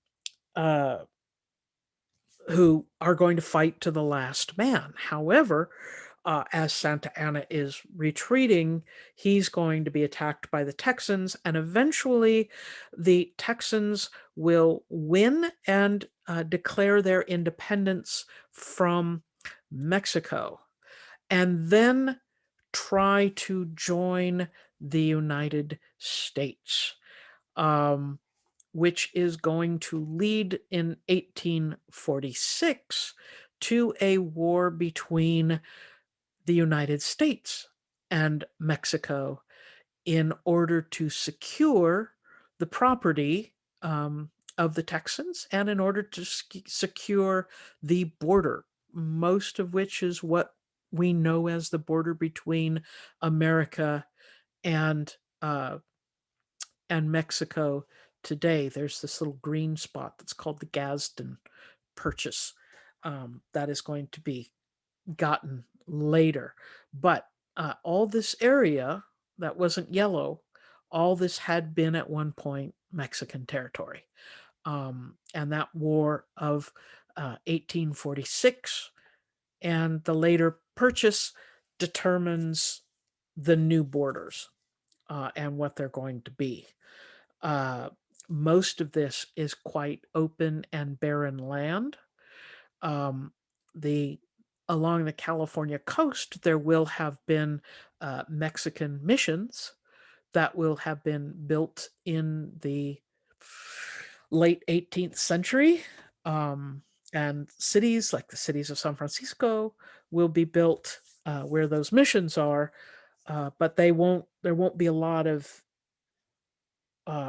uh, who are going to fight to the last man. However, as Santa Anna is retreating, he's going to be attacked by the Texans, and eventually the Texans will win and declare their independence from Mexico, and then try to join the United States. Um, which is going to lead in 1846 to a war between the United States and Mexico in order to secure the property of the Texans and in order to secure the border, most of which is what we know as the border between America and uh, and Mexico today. There's this little green spot that's called the Gadsden Purchase that is going to be gotten later. But all this area that wasn't yellow, all this had been at one point Mexican territory. And that war of 1846 and the later purchase determines the new borders and what they're going to be. Uh, Most of this is quite open and barren land. Um, the Along the California coast, there will have been Mexican missions that will have been built in the late 18th century. And cities like the cities of San Francisco will be built where those missions are, but there won't be a lot of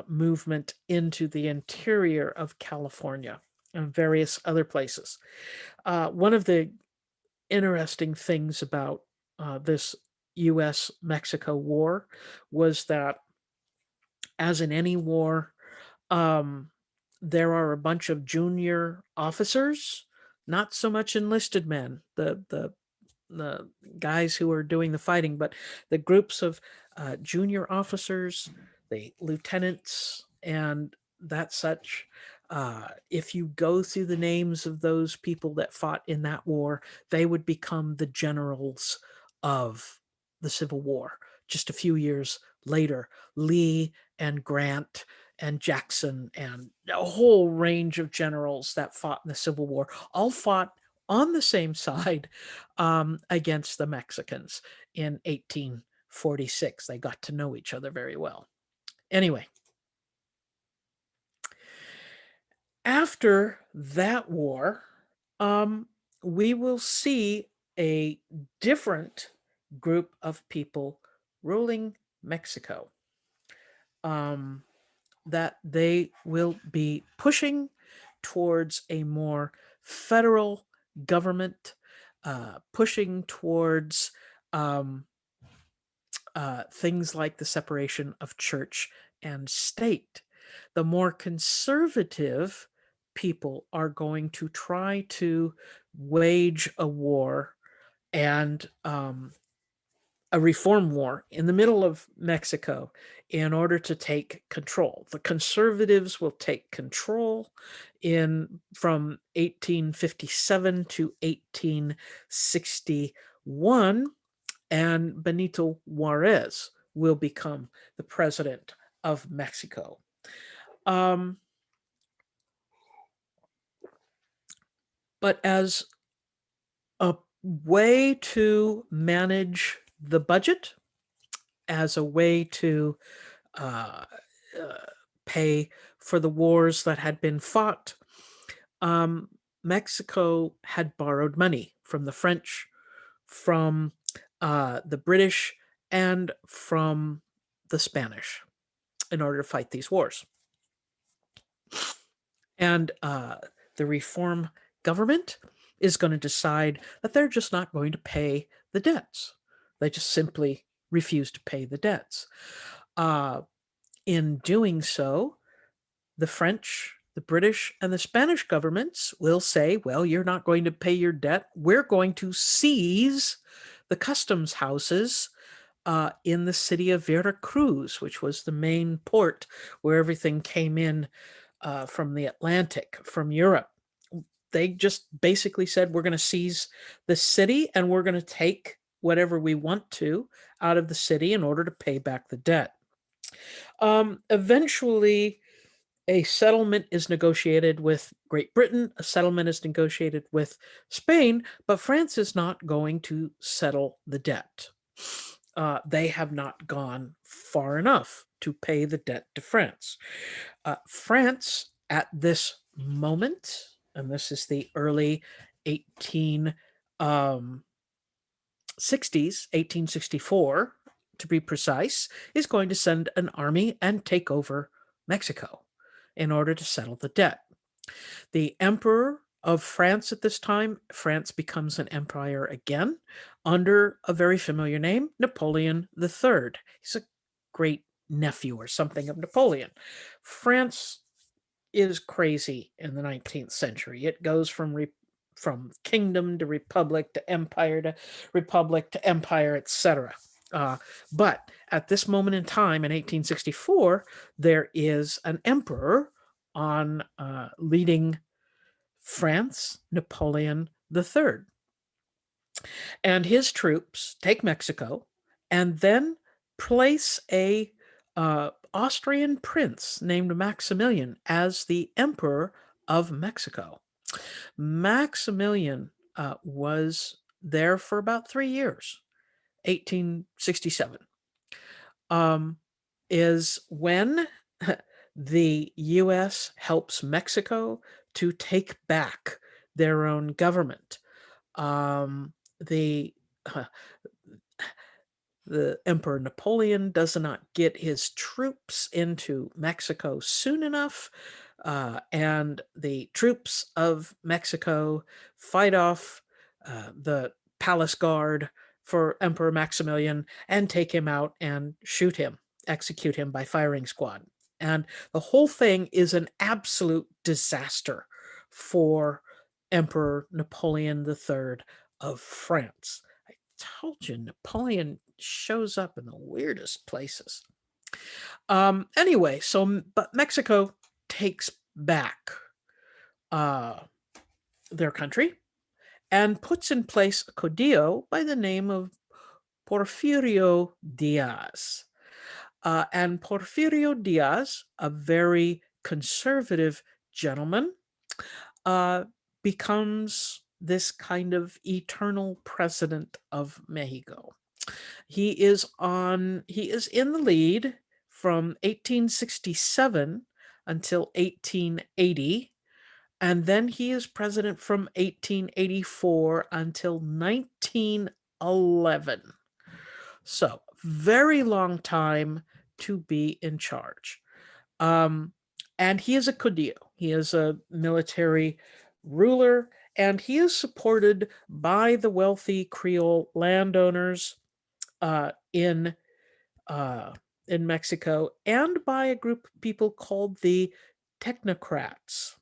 movement into the interior of California and various other places. One of the interesting things about this US Mexico war was that, as in any war, um, there are a bunch of junior officers, not so much enlisted men, the guys who are doing the fighting, but the groups of junior officers, the lieutenants, and that such. If you go through the names of those people that fought in that war, they would become the generals of the Civil War. Just a few years later, Lee and Grant and Jackson and a whole range of generals that fought in the Civil War all fought on the same side against the Mexicans in 1846. They got to know each other very well. Anyway, after that war, we will see a different group of people ruling Mexico. That they will be pushing towards a more federal government, pushing towards things like the separation of church and state. The more conservative people are going to try to wage a war and a reform war in the middle of Mexico in order to take control. The conservatives will take control from 1857 to 1861, and Benito Juarez will become the president of Mexico. But as a way to manage the budget, as a way to pay for the wars that had been fought, Mexico had borrowed money from the French, from the British, and from the Spanish in order to fight these wars. And the reform government is going to decide that they're just not going to pay the debts. They just simply refuse to pay the debts. In doing so, the French, the British, and the Spanish governments will say, well, you're not going to pay your debt. We're going to seize the customs houses in the city of Veracruz, which was the main port where everything came in from the Atlantic, from Europe. They just basically said, we're going to seize the city and we're going to take whatever we want to out of the city in order to pay back the debt. Eventually, a settlement is negotiated with Great Britain, a settlement is negotiated with Spain, but France is not going to settle the debt. They have not gone far enough to pay the debt to France. France, at this moment, and this is the early 1860s, 1864 to be precise, is going to send an army and take over Mexico in order to settle the debt. The emperor of France at this time, France becomes an empire again under a very familiar name, Napoleon III. He's a great nephew or something of Napoleon. France is crazy in the 19th century. It goes from kingdom to republic to empire, etc. But at this moment in time, in 1864, there is an emperor on leading France, Napoleon III. And his troops take Mexico and then place a Austrian prince named Maximilian as the emperor of Mexico. Maximilian was there for about 3 years. 1867 is when the U.S. helps Mexico to take back their own government. The Emperor Napoleon does not get his troops into Mexico soon enough, and the troops of Mexico fight off the palace guard for Emperor Maximilian and take him out and execute him by firing squad. And the whole thing is an absolute disaster for Emperor Napoleon III of France. I told you, Napoleon shows up in the weirdest places. Anyway, but Mexico takes back uh, their country and puts in place a caudillo by the name of Porfirio Diaz. And Porfirio Diaz, a very conservative gentleman, uh, becomes this kind of eternal president of Mexico. He is in the lead from 1867 until 1880, and then he is president from 1884 until 1911. So, very long time to be in charge. Um, and he is a caudillo. He is a military ruler, and he is supported by the wealthy Creole landowners uh, in uh, in Mexico and by a group of people called the technocrats.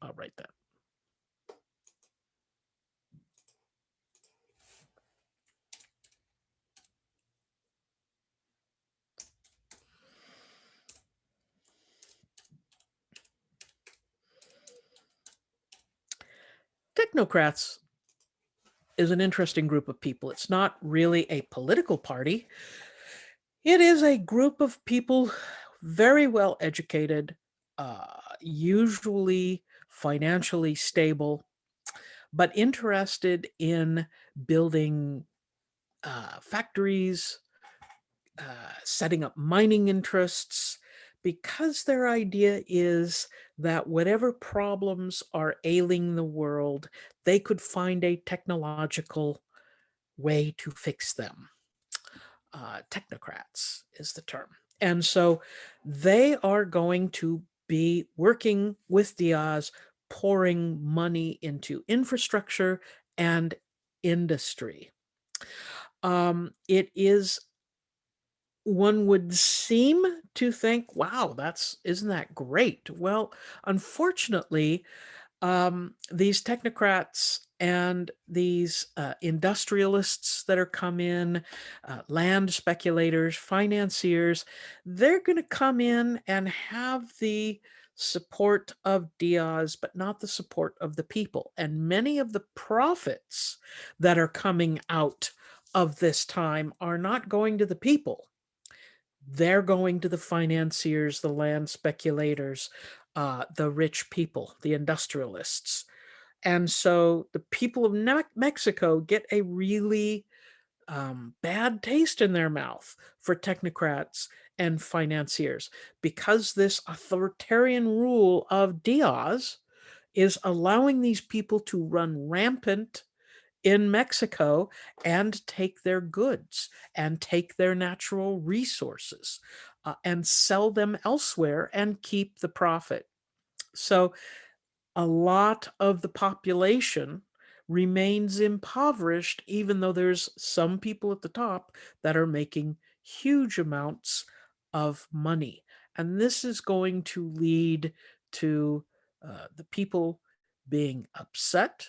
I'll write that. Technocrats is an interesting group of people. It's not really a political party. It is a group of people very well educated, usually financially stable, but interested in building factories, setting up mining interests, because their idea is that whatever problems are ailing the world, they could find a technological way to fix them. Technocrats is the term. And so they are going to be working with Diaz, pouring money into infrastructure and industry. It is, one would seem to think, wow, isn't that great? Well, unfortunately, these technocrats and these industrialists that are come in, land speculators, financiers, they're going to come in and have the support of Diaz, but not the support of the people. And many of the profits that are coming out of this time are not going to the people. They're going to the financiers, the land speculators, the rich people, the industrialists. And so the people of Mexico get a really bad taste in their mouth for technocrats and financiers, because this authoritarian rule of Diaz is allowing these people to run rampant in Mexico and take their goods and take their natural resources and sell them elsewhere and keep the profit. So a lot of the population remains impoverished, even though there's some people at the top that are making huge amounts of money. And this is going to lead to the people being upset,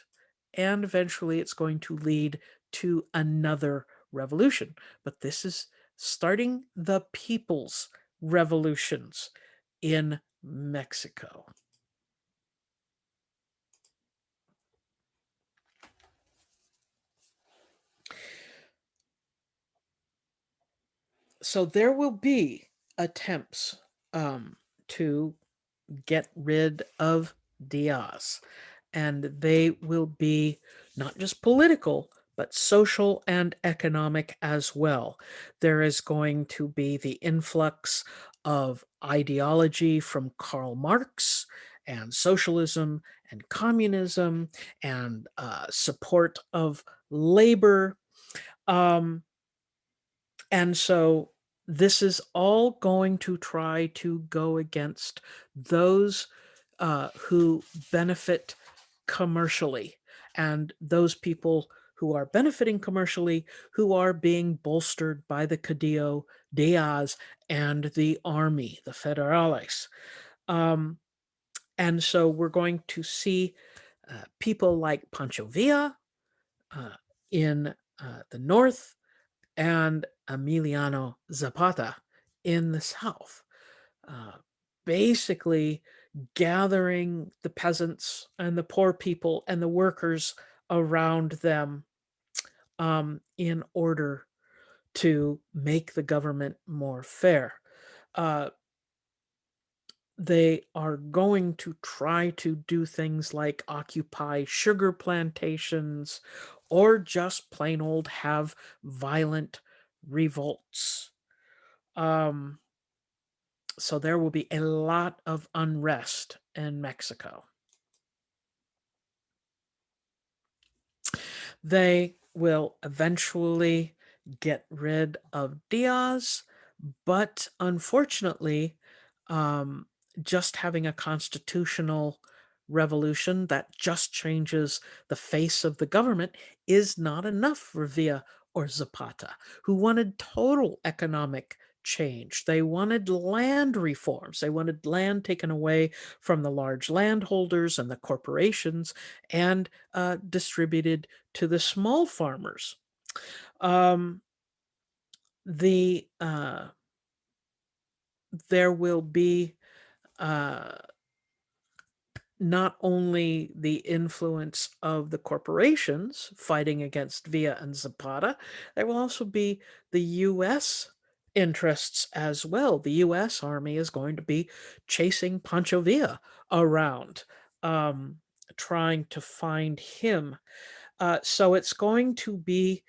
and eventually it's going to lead to another revolution. But this is starting the people's revolutions in Mexico. So there will be attempts to get rid of Diaz, and they will be not just political, but social and economic as well. There is going to be the influx of ideology from Karl Marx and socialism and communism and support of labor. Um, and so this is all going to try to go against those who benefit commercially, and those people who are benefiting commercially, who are being bolstered by the Caudillo Diaz and the army, the Federales. Um, and so we're going to see people like Pancho Villa uh, in the north and Emiliano Zapata in the South, uh, basically gathering the peasants and the poor people and the workers around them in order to make the government more fair. Uh, they are going to try to do things like occupy sugar plantations or just plain old have violent revolts. Um, so there will be a lot of unrest in Mexico. They will eventually get rid of Diaz, but unfortunately, um, just having a constitutional revolution that just changes the face of the government is not enough for Villa or Zapata, who wanted total economic change. They wanted land reforms. They wanted land taken away from the large landholders and the corporations and distributed to the small farmers. Um, the There will be uh, not only the influence of the corporations fighting against Villa and Zapata, there will also be the U.S. interests as well. The U.S. Army is going to be chasing Pancho Villa around, um, trying to find him. So it's going to be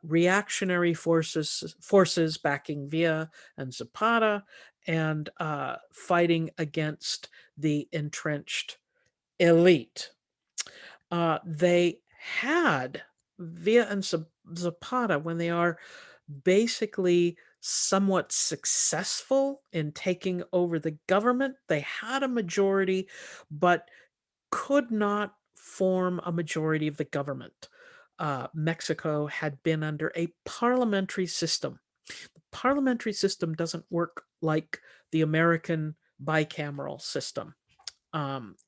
reactionary forces backing Villa and Zapata and fighting against the entrenched elite. They had Villa and Zapata, when they are basically somewhat successful in taking over the government, they had a majority, but could not form a majority of the government. Mexico had been under a parliamentary system. The parliamentary system doesn't work like the American bicameral system,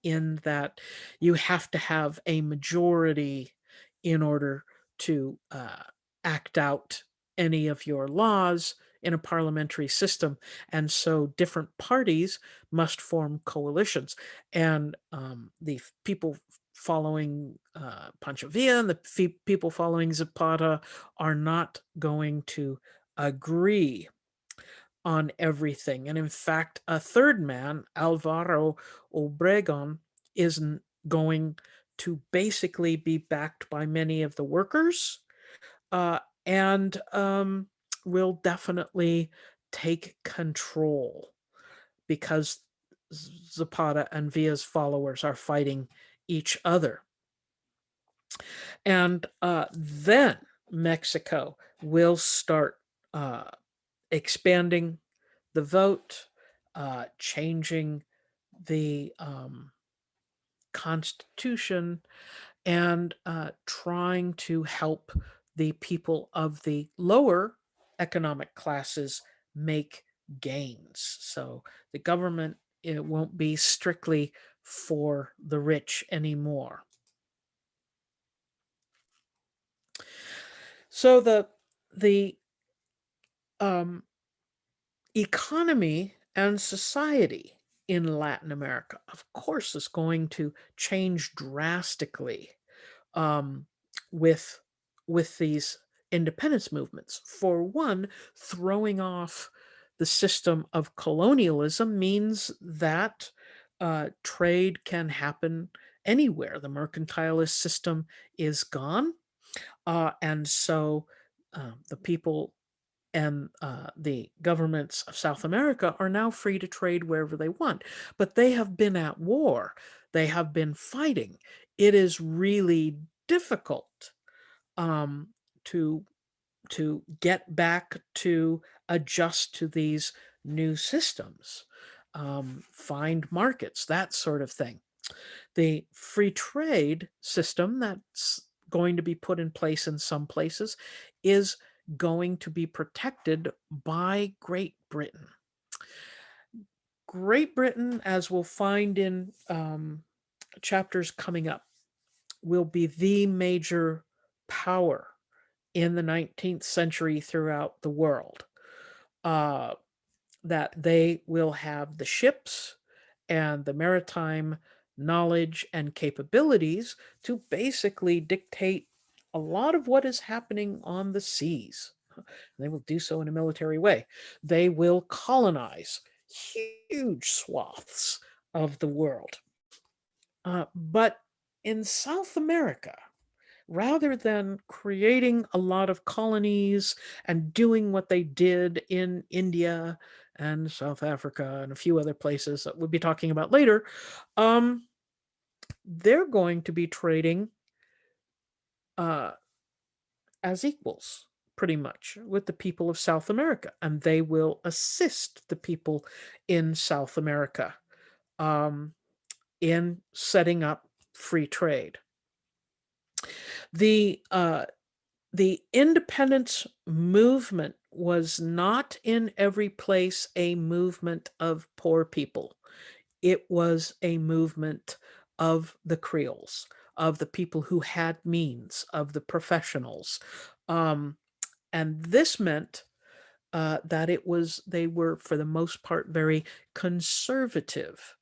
in that you have to have a majority in order to act out any of your laws in a parliamentary system. And so different parties must form coalitions. And the people following Pancho Villa and the people following Zapata are not going to agree on everything. And in fact, a third man, Alvaro Obregon, isn't going to basically be backed by many of the workers, and will definitely take control because Zapata and Villa's followers are fighting each other. And then Mexico will start expanding the vote, changing the Constitution, and trying to help the people of the lower economic classes make gains. So the government, it won't be strictly for the rich anymore. So the um, economy and society in Latin America, of course, is going to change drastically um, with with these independence movements. For one, throwing off the system of colonialism means that trade can happen anywhere. The mercantilist system is gone, and so the people and the governments of South America are now free to trade wherever they want. But they have been at war, they have been fighting. It is really difficult um, to get back to adjust to these new systems, find markets, that sort of thing. The free trade system that's going to be put in place in some places is going to be protected by Great Britain. Great Britain, as we'll find in chapters coming up, will be the major power in the 19th century throughout the world. That they will have the ships and the maritime knowledge and capabilities to basically dictate a lot of what is happening on the seas. They will do so in a military way. They will colonize huge swaths of the world. But in South America, rather than creating a lot of colonies and doing what they did in India and South Africa and a few other places that we'll be talking about later, um, they're going to be trading uh, as equals, pretty much, with the people of South America, and they will assist the people in South America um, in setting up free trade. The independence movement was not in every place a movement of poor people. It was a movement of the Creoles, of the people who had means, of the professionals. Um, and this meant that they were, for the most part, very conservative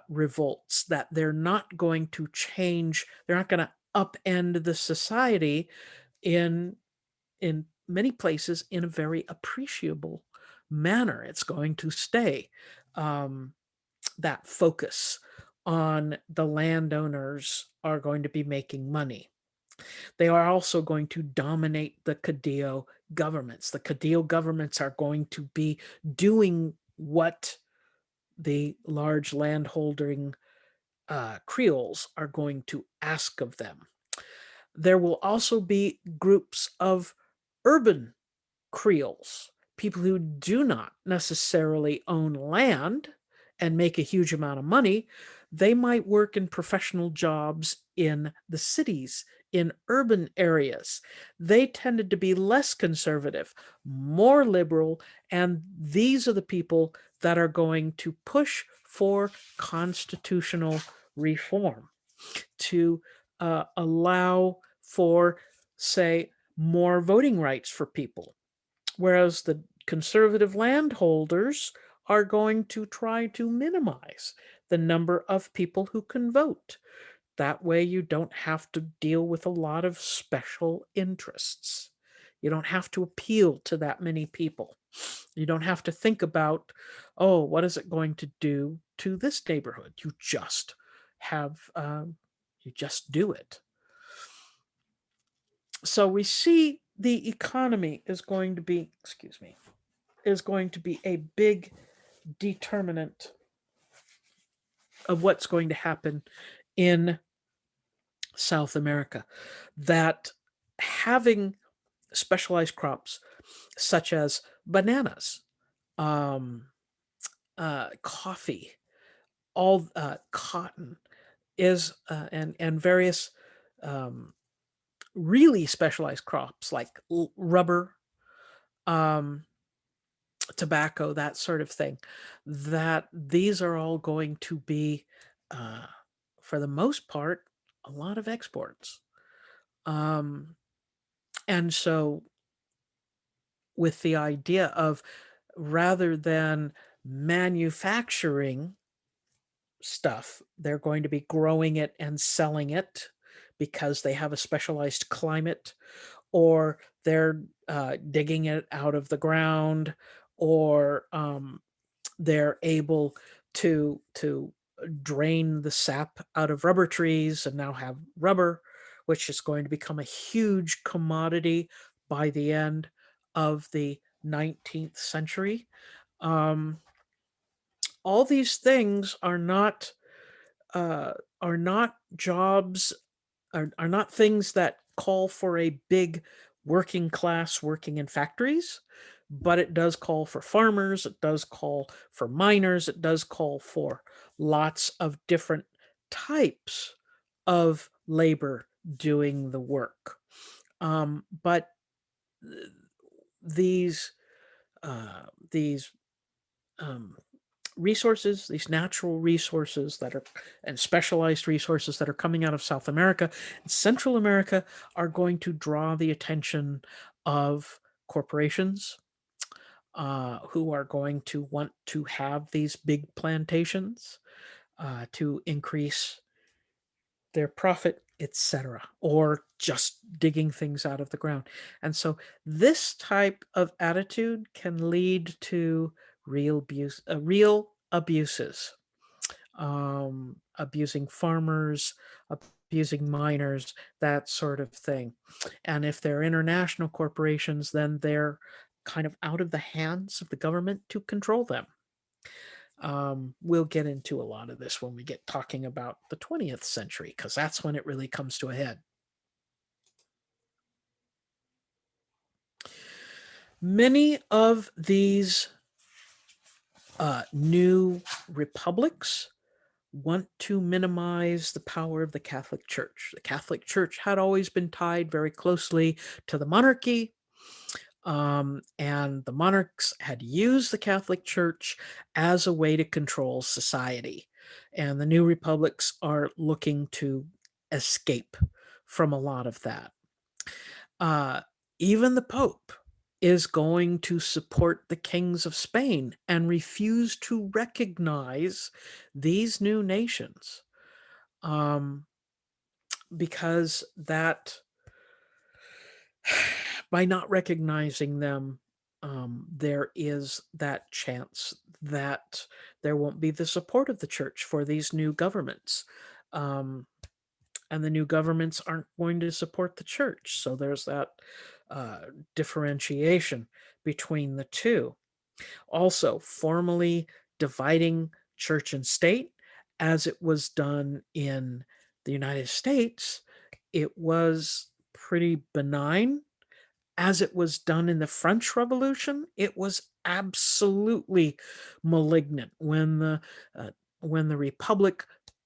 revolts, that they're not going to change, they're not going to upend the society in many places in a very appreciable manner. It's going to stay that focus on the landowners are going to be making money. They are also going to dominate the Cadillo governments. The Cadillo governments are going to be doing what the large landholding Creoles are going to ask of them. There will also be groups of urban Creoles, people who do not necessarily own land and make a huge amount of money. They might work in professional jobs in the cities, in urban areas. They tended to be less conservative, more liberal, and these are the people that are going to push for constitutional reform to allow for, say, more voting rights for people. Whereas the conservative landholders are going to try to minimize the number of people who can vote. That way, you don't have to deal with a lot of special interests. You don't have to appeal to that many people. You don't have to think about, oh, what is it going to do to this neighborhood? You just you just do it. So we see the economy is going to be, is going to be a big determinant of what's going to happen in South America. That having specialized crops such as bananas, coffee, all cotton is and various really specialized crops like rubber, um, tobacco, that sort of thing, that these are all going to be, uh, for the most part, a lot of exports. Um, and so, with the idea of rather than manufacturing stuff, they're going to be growing it and selling it because they have a specialized climate, or they're digging it out of the ground, or they're able to drain the sap out of rubber trees and now have rubber, which is going to become a huge commodity by the end of the 19th century. Um, all these things uh, are not jobs, are not things that call for a big working class working in factories, but it does call for farmers, it does call for miners, it does call for lots of different types of labor doing the work. But these these um, resources, these natural resources that are, and specialized resources that are coming out of South America and Central America, are going to draw the attention of corporations, who are going to want to have these big plantations to increase their profit, etc., or just digging things out of the ground. And so this type of attitude can lead to real abuses, abusing farmers, abusing miners, that sort of thing. And if they're international corporations, then they're kind of out of the hands of the government to control them. We'll get into a lot of this when we get talking about the 20th century, because that's when it really comes to a head. Many of these new republics want to minimize the power of the Catholic Church. The Catholic Church had always been tied very closely to the monarchy, and the monarchs had used the Catholic Church as a way to control society. And the new republics are looking to escape from a lot of that. Even the Pope is going to support the kings of Spain and refuse to recognize these new nations, because that by not recognizing them, there is that chance that there won't be the support of the church for these new governments. And the new governments aren't going to support the church. So there's that differentiation between the two. Also, formally dividing church and state, as it was done in the United States, it was pretty benign. As it was done in the French Revolution, it was absolutely malignant. When the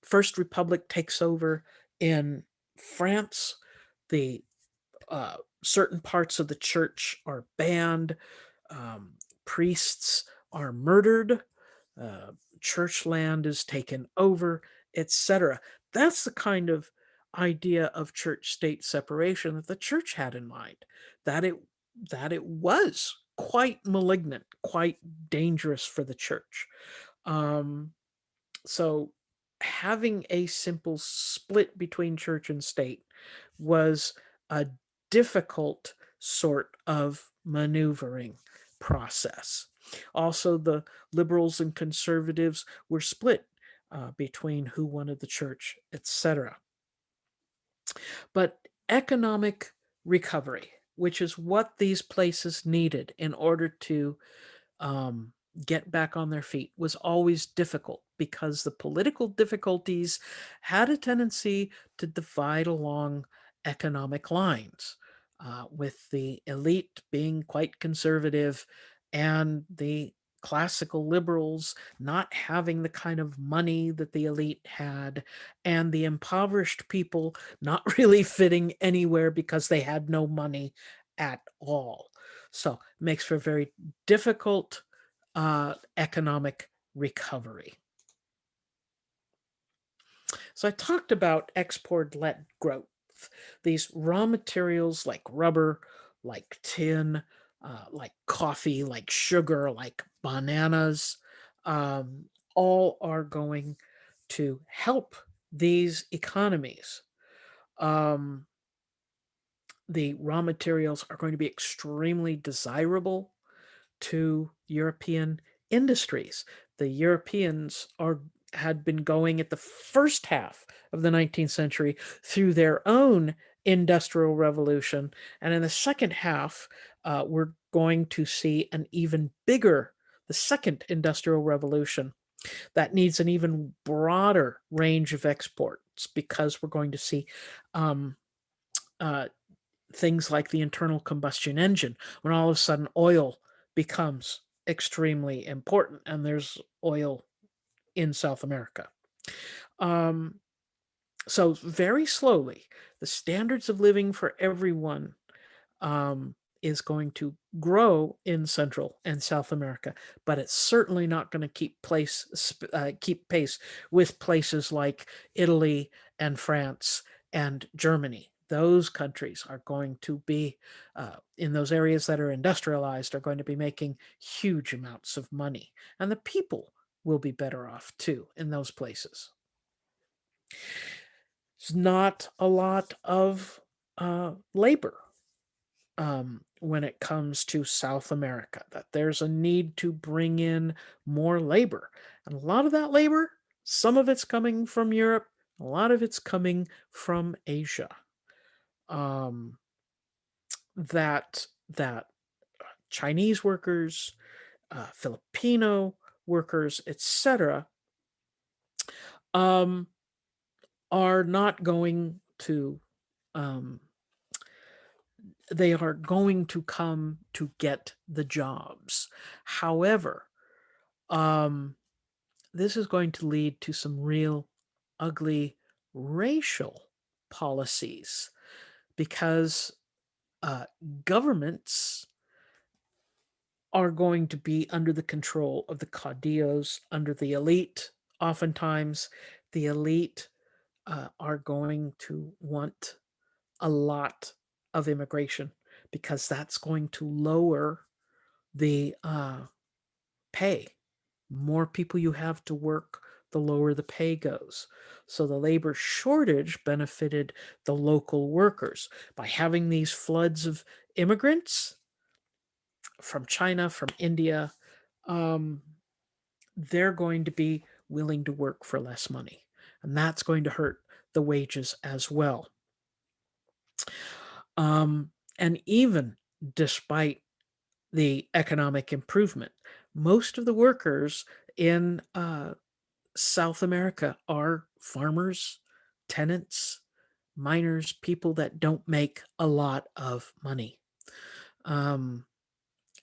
First Republic takes over in France, the certain parts of the church are banned, priests are murdered, church land is taken over, etc. That's the kind of idea of church-state separation that the church had in mind, that it was quite malignant, quite dangerous for the church. So having a simple split between church and state was a difficult sort of maneuvering process. Also, the liberals and conservatives were split between who wanted the church, etc. But economic recovery, which is what these places needed in order to get back on their feet, was always difficult, because the political difficulties had a tendency to divide along economic lines, with the elite being quite conservative and the classical liberals not having the kind of money that the elite had, and the impoverished people not really fitting anywhere because they had no money at all. So it makes for a very difficult economic recovery. So I talked about export-led growth. These raw materials like rubber, like tin, like coffee, like sugar, like bananas, all are going to help these economies. The raw materials are going to be extremely desirable to European industries. The Europeans had been going at the first half of the 19th century through their own industrial revolution. And in the second half, we're going to see an even bigger, the second industrial revolution, that needs an even broader range of exports, because we're going to see things like the internal combustion engine, when all of a sudden oil becomes extremely important, and there's oil in South America. So very slowly, the standards of living for everyone is going to grow in Central and South America, but it's certainly not going to keep pace with places like Italy and France and Germany. those countries are going to be, in those areas that are industrialized, are going to be making huge amounts of money. And the people will be better off too in those places. It's not a lot of labor when it comes to South America, that there's a need to bring in more labor. And a lot of that labor, some of it's coming from Europe, a lot of it's coming from Asia. Um, that Chinese workers, Filipino workers, etc., um, are not going to um, they are going to come to get the jobs. However, um, this is going to lead to some real ugly racial policies because uh, governments are going to be under the control of the caudillos, under the elite. Oftentimes, the elite are going to want a lot of immigration because that's going to lower the pay. More people you have to work, the lower the pay goes. So the labor shortage benefited the local workers by having these floods of immigrants from China, from India. Um, they're going to be willing to work for less money, and that's going to hurt the wages as well. And even despite the economic improvement, most of the workers in South America are farmers, tenants, miners, people that don't make a lot of money. Um,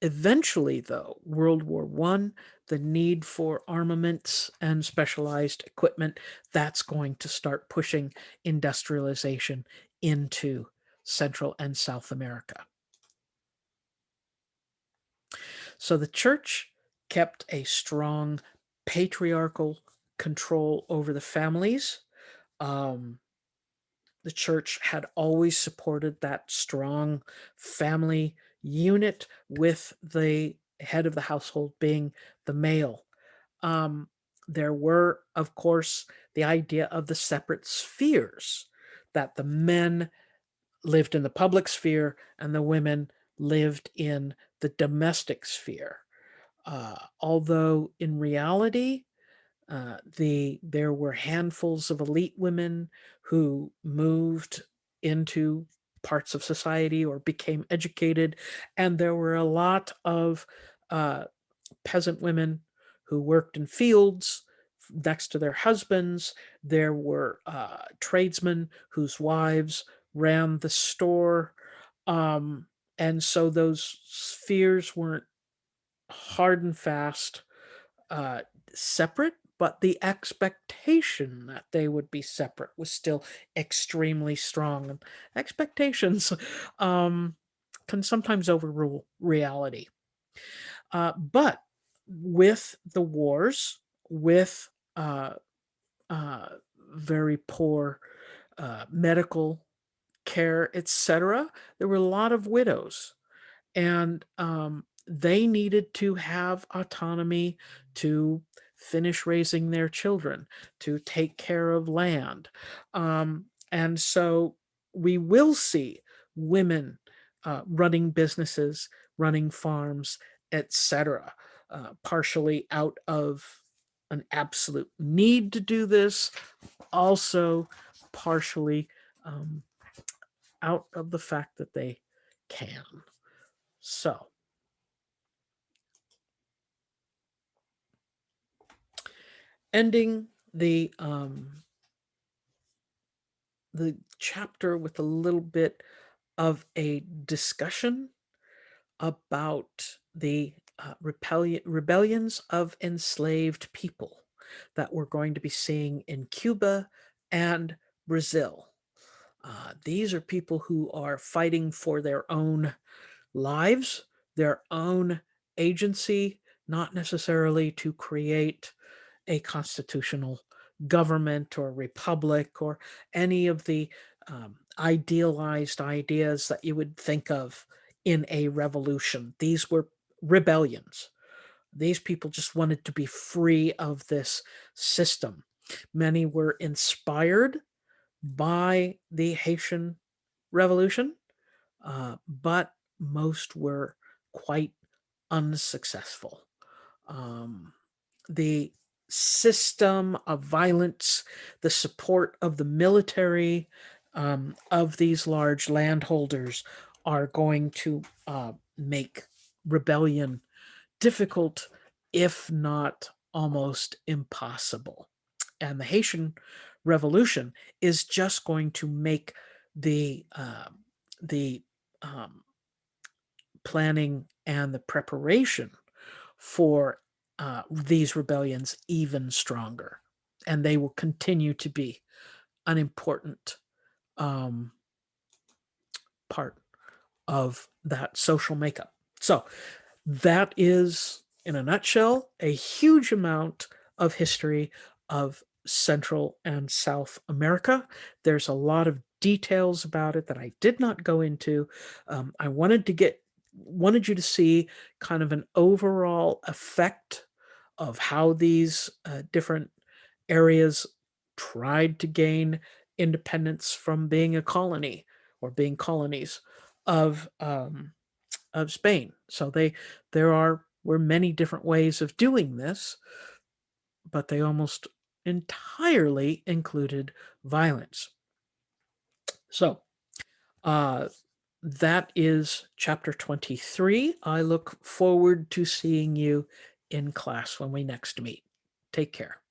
Eventually, though, World War I, the need for armaments and specialized equipment, that's going to start pushing industrialization into Central and South America. So the church kept a strong patriarchal control over the families. Um, the church had always supported that strong family unit, with the head of the household being the male. Um, there were, of course, the idea of the separate spheres, that the men lived in the public sphere and the women lived in the domestic sphere. Although in reality, there were handfuls of elite women who moved into parts of society or became educated, and there were a lot of uh, peasant women who worked in fields next to their husbands. There were tradesmen whose wives ran the store. And so those spheres weren't hard and fast uh, separate, but the expectation that they would be separate was still extremely strong. And expectations can sometimes overrule reality. But with the wars, with very poor medical care, etc., there were a lot of widows, and they needed to have autonomy to finish raising their children, to take care of land. And so we will see women running businesses, running farms, etc., partially out of an absolute need to do this, also partially out of the fact that they can. So, ending the chapter with a little bit of a discussion about the rebellions of enslaved people that we're going to be seeing in Cuba and Brazil. These are people who are fighting for their own lives, their own agency, not necessarily to create a constitutional government or republic or any of the idealized ideas that you would think of in a revolution. These were rebellions. These people just wanted to be free of this system. Many were inspired by the Haitian Revolution, but most were quite unsuccessful. The system of violence, the support of the military, of these large landholders are going to make rebellion difficult, if not almost impossible. And the Haitian Revolution is just going to make the planning and the preparation for these rebellions even stronger, and they will continue to be an important part of that social makeup. So that is, in a nutshell, a huge amount of history of Central and South America. There's a lot of details about it that I did not go into. I wanted you to see kind of an overall effect of how these different areas tried to gain independence from being a colony or being colonies of Spain. So were many different ways of doing this, but they almost entirely included violence. So that is chapter 23. I look forward to seeing you in class when we next meet. Take care.